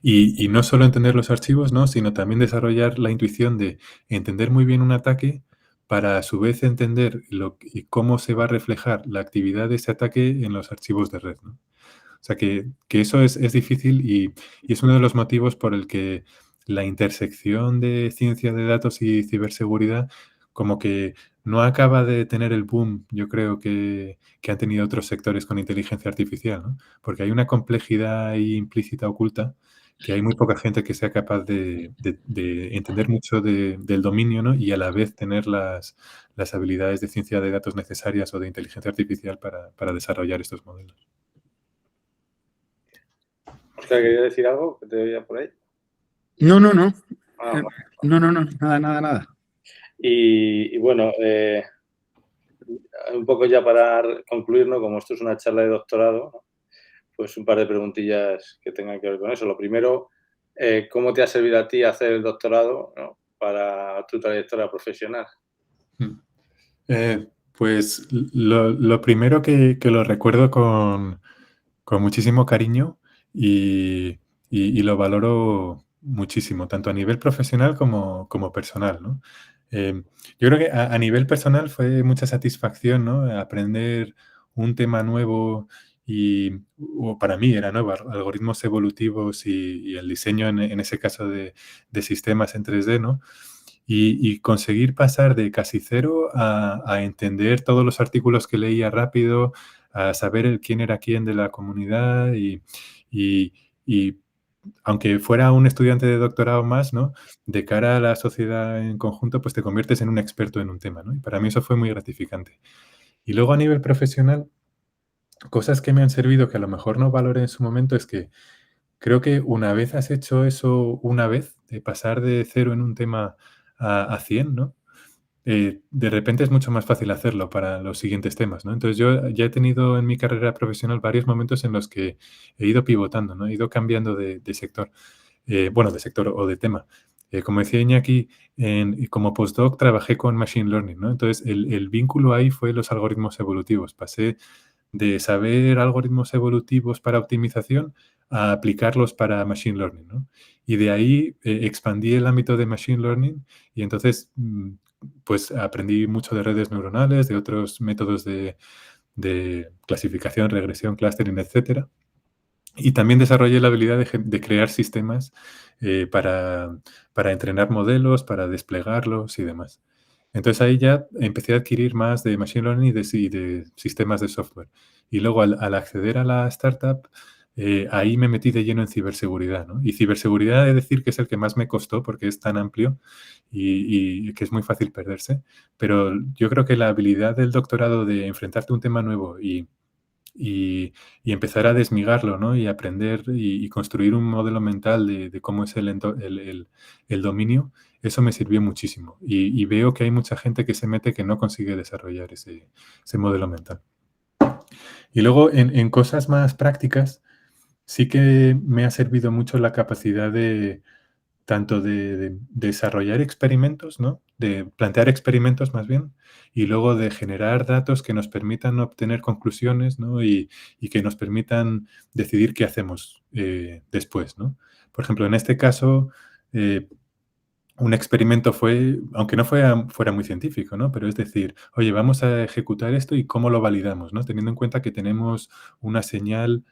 Y no solo entender los archivos, ¿no? Sino también desarrollar la intuición de entender muy bien un ataque para a su vez entender y cómo se va a reflejar la actividad de ese ataque en los archivos de red, ¿no? O sea que eso es difícil y es uno de los motivos por el que la intersección de ciencia de datos y ciberseguridad como que no acaba de tener el boom, yo creo que han tenido otros sectores con inteligencia artificial, ¿no? Porque hay una complejidad ahí implícita, oculta, que hay muy poca gente que sea capaz de entender mucho del dominio, ¿no? Y a la vez tener las habilidades de ciencia de datos necesarias o de inteligencia artificial para desarrollar estos modelos. Oscar, ¿quería decir algo que te veía por ahí? No. Ah, No, nada. Y bueno, un poco ya para concluir, ¿no? Como esto es una charla de doctorado, ¿no? Pues un par de preguntillas que tengan que ver con eso. Lo primero, ¿cómo te ha servido a ti hacer el doctorado, ¿no? Para tu trayectoria profesional? Pues lo primero que lo recuerdo con muchísimo cariño y lo valoro muchísimo, tanto a nivel profesional como personal, ¿no? Yo creo que a nivel personal fue mucha satisfacción, ¿no? Aprender un tema nuevo o para mí era nuevo, algoritmos evolutivos y el diseño en ese caso de sistemas en 3D, ¿no? Y conseguir pasar de casi cero a entender todos los artículos que leía rápido, a saber quién era quién de la comunidad y aunque fuera un estudiante de doctorado más, ¿no? De cara a la sociedad en conjunto, pues te conviertes en un experto en un tema, ¿no? Y para mí eso fue muy gratificante. Y luego a nivel profesional, cosas que me han servido que a lo mejor no valoré en su momento es que creo que una vez has hecho eso una vez, de pasar de cero en un tema a 100, ¿no? De repente es mucho más fácil hacerlo para los siguientes temas, ¿no? Entonces yo ya he tenido en mi carrera profesional varios momentos en los que he ido pivotando, ¿no? He ido cambiando de sector, de sector o de tema. Como decía Iñaki, como postdoc trabajé con Machine Learning, ¿no? Entonces el vínculo ahí fue los algoritmos evolutivos. Pasé de saber algoritmos evolutivos para optimización a aplicarlos para Machine Learning, ¿no? Y de ahí expandí el ámbito de Machine Learning y entonces pues aprendí mucho de redes neuronales, de otros métodos de clasificación, regresión, clustering, etcétera. Y también desarrollé la habilidad de crear sistemas para entrenar modelos, para desplegarlos y demás. Entonces ahí ya empecé a adquirir más de Machine Learning y de sistemas de software. Y luego al acceder a la startup, ahí me metí de lleno en ciberseguridad, ¿no? Y ciberseguridad, he de decir que es el que más me costó porque es tan amplio y que es muy fácil perderse. Pero yo creo que la habilidad del doctorado de enfrentarte a un tema nuevo y empezar a desmigarlo, ¿no? Y aprender y construir un modelo mental de cómo es el dominio, eso me sirvió muchísimo. Y veo que hay mucha gente que se mete que no consigue desarrollar ese modelo mental. Y luego, en cosas más prácticas, sí que me ha servido mucho la capacidad tanto de desarrollar experimentos, ¿no? De plantear experimentos más bien, y luego de generar datos que nos permitan obtener conclusiones, ¿no? Y que nos permitan decidir qué hacemos después, ¿no? Por ejemplo, en este caso, un experimento fue, aunque no fuera muy científico, ¿no? Pero es decir, oye, vamos a ejecutar esto y cómo lo validamos, ¿no? Teniendo en cuenta que tenemos una señal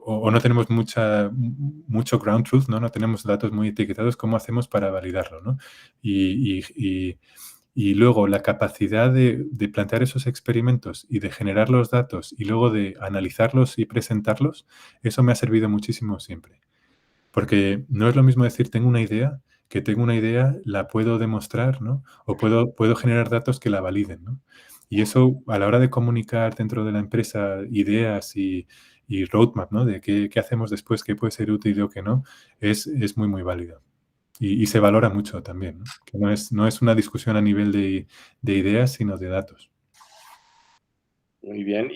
o no tenemos mucho ground truth, ¿no? No tenemos datos muy etiquetados, ¿cómo hacemos para validarlo, ¿no? Y luego la capacidad de plantear esos experimentos y de generar los datos y luego de analizarlos y presentarlos, eso me ha servido muchísimo siempre. Porque no es lo mismo decir tengo una idea, que tengo una idea, la puedo demostrar, ¿no? O puedo generar datos que la validen, ¿no? Y eso, a la hora de comunicar dentro de la empresa ideas y roadmap, ¿no? De qué hacemos después, qué puede ser útil o qué no, es muy, muy válido. Y se valora mucho también, ¿no? Que no es una discusión a nivel de ideas, sino de datos. Muy bien.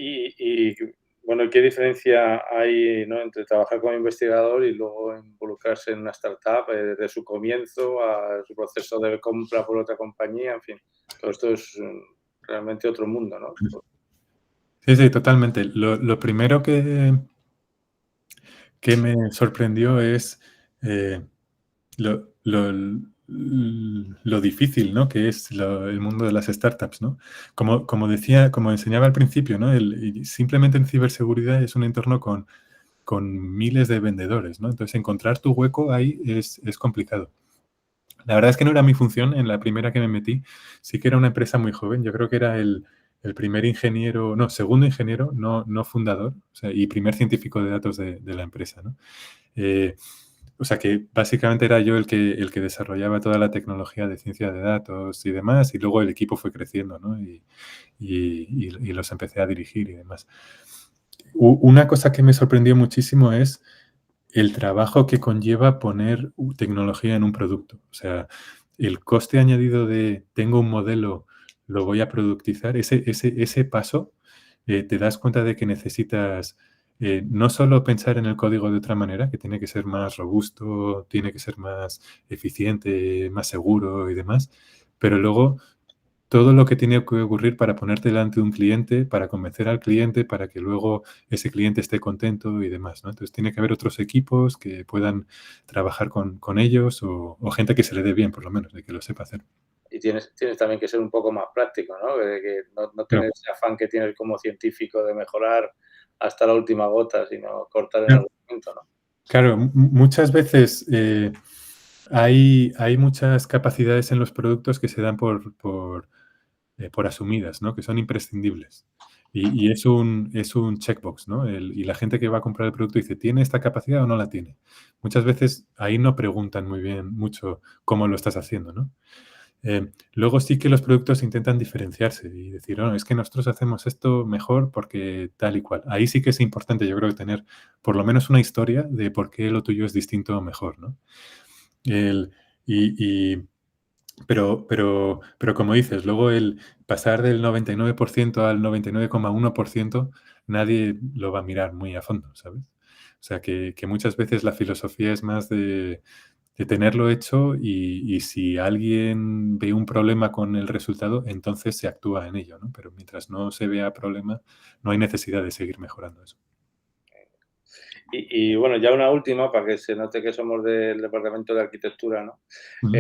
Bueno, ¿qué diferencia hay, ¿no?, entre trabajar como investigador y luego involucrarse en una startup desde su comienzo a su proceso de compra por otra compañía? En fin, todo esto es realmente otro mundo, ¿no? Sí, totalmente. Lo primero que me sorprendió es lo difícil, ¿no?, que es el mundo de las startups, ¿no? Como decía, como enseñaba al principio, ¿no? Y simplemente en ciberseguridad es un entorno con miles de vendedores, ¿no? Entonces, encontrar tu hueco ahí es complicado. La verdad es que no era mi función en la primera que me metí. Sí que era una empresa muy joven. Yo creo que era el primer ingeniero, no, segundo ingeniero, no fundador, o sea, y primer científico de datos de la empresa, ¿no? O sea que básicamente era yo el que desarrollaba toda la tecnología de ciencia de datos y demás, y luego el equipo fue creciendo, ¿no? Y los empecé a dirigir y demás. Una cosa que me sorprendió muchísimo es el trabajo que conlleva poner tecnología en un producto. O sea, el coste añadido de tengo un modelo, lo voy a productizar, ese paso, te das cuenta de que necesitas no solo pensar en el código de otra manera, que tiene que ser más robusto, tiene que ser más eficiente, más seguro y demás, pero luego todo lo que tiene que ocurrir para ponerte delante de un cliente, para convencer al cliente, para que luego ese cliente esté contento y demás, ¿no? Entonces, tiene que haber otros equipos que puedan trabajar con ellos o gente que se le dé bien, por lo menos, de que lo sepa hacer. Y tienes también que ser un poco más práctico, ¿no? Que no Claro. tener ese afán que tienes como científico de mejorar hasta la última gota, sino cortar en Claro. algún momento, ¿no? Claro, muchas veces hay muchas capacidades en los productos que se dan por asumidas, ¿no? Que son imprescindibles. Y es un checkbox, ¿no? Y la gente que va a comprar el producto dice, ¿tiene esta capacidad o no la tiene? Muchas veces ahí no preguntan muy bien mucho cómo lo estás haciendo, ¿no? Luego sí que los productos intentan diferenciarse y decir, no, es que nosotros hacemos esto mejor porque tal y cual. Ahí sí que es importante, yo creo, tener por lo menos una historia de por qué lo tuyo es distinto o mejor, ¿no? Pero como dices, luego el pasar del 99% al 99,1%, nadie lo va a mirar muy a fondo, ¿sabes? O sea, que muchas veces la filosofía es más de tenerlo hecho y si alguien ve un problema con el resultado, entonces se actúa en ello, ¿no? Pero mientras no se vea problema, no hay necesidad de seguir mejorando eso. Y bueno, ya una última, para que se note que somos del departamento de arquitectura, ¿no? Ujú.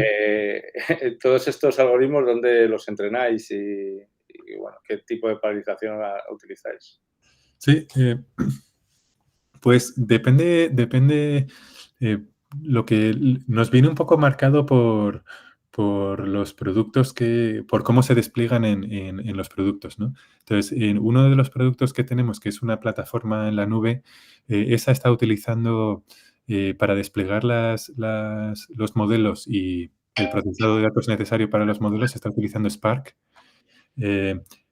Todos estos algoritmos, ¿dónde los entrenáis? Y bueno, ¿qué tipo de paralización utilizáis? Sí, pues depende lo que nos viene un poco marcado por los productos por cómo se despliegan en los productos, ¿no? Entonces, en uno de los productos que tenemos, que es una plataforma en la nube, esa está utilizando para desplegar los modelos y el procesado de datos necesario para los modelos, está utilizando Spark.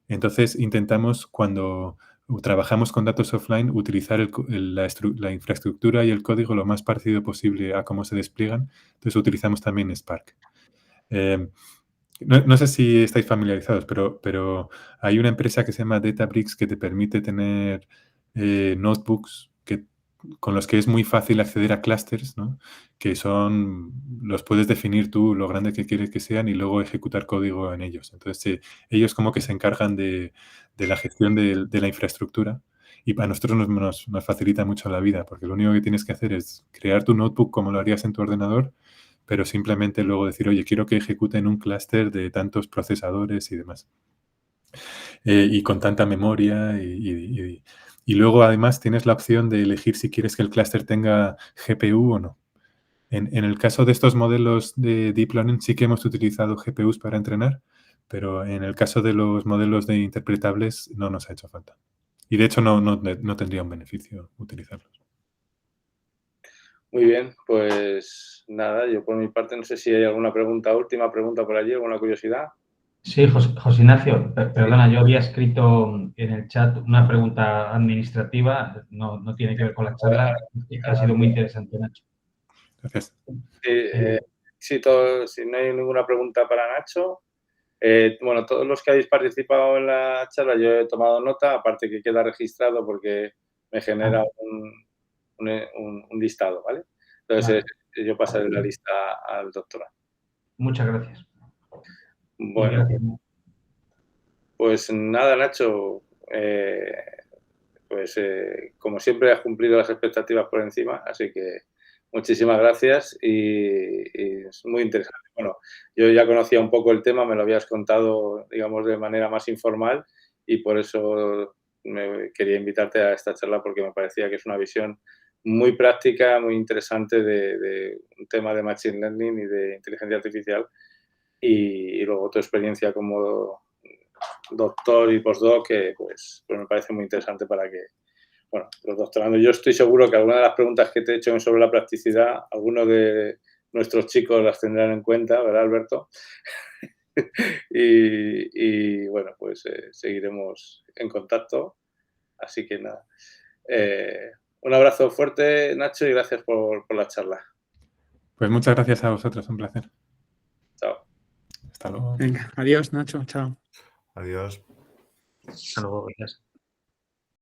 Entonces, intentamos cuando trabajamos con datos offline, utilizar la infraestructura y el código lo más parecido posible a cómo se despliegan. Entonces, utilizamos también Spark. No sé si estáis familiarizados, pero hay una empresa que se llama Databricks que te permite tener notebooks con los que es muy fácil acceder a clusters, ¿no? Que los puedes definir tú lo grande que quieres que sean y luego ejecutar código en ellos. Entonces, ellos como que se encargan de la gestión de la infraestructura y para nosotros nos facilita mucho la vida porque lo único que tienes que hacer es crear tu notebook como lo harías en tu ordenador, pero simplemente luego decir, oye, quiero que ejecuten un clúster de tantos procesadores y demás. Y con tanta memoria y luego además tienes la opción de elegir si quieres que el clúster tenga GPU o no. En el caso de estos modelos de Deep Learning sí que hemos utilizado GPUs para entrenar, pero en el caso de los modelos de interpretables no nos ha hecho falta. Y de hecho no tendría un beneficio utilizarlos. Muy bien, pues nada, yo por mi parte no sé si hay alguna última pregunta por allí, alguna curiosidad. Sí, José Ignacio, perdona, yo había escrito en el chat una pregunta administrativa, no tiene que ver con la charla, ha sido muy interesante, Nacho. Gracias. Si no hay ninguna pregunta para Nacho, bueno, todos los que habéis participado en la charla yo he tomado nota, aparte que queda registrado porque me genera un listado, ¿vale? Entonces yo pasaré la lista al doctorado. Muchas gracias. Bueno, pues nada, Nacho, pues como siempre has cumplido las expectativas por encima, así que muchísimas gracias y es muy interesante. Bueno, yo ya conocía un poco el tema, me lo habías contado, digamos, de manera más informal y por eso quería invitarte a esta charla porque me parecía que es una visión muy práctica, muy interesante de un tema de Machine Learning y de inteligencia artificial y luego tu experiencia como doctor y postdoc que pues me parece muy interesante para que, bueno, los doctorandos, yo estoy seguro que algunas de las preguntas que te he hecho sobre la practicidad, algunos de nuestros chicos las tendrán en cuenta, ¿verdad, Alberto? y bueno, pues seguiremos en contacto. Así que nada. Un abrazo fuerte, Nacho, y gracias por la charla. Pues muchas gracias a vosotros, un placer. Chao. Hasta luego. Venga, adiós, Nacho, chao. Adiós. Hasta luego, gracias.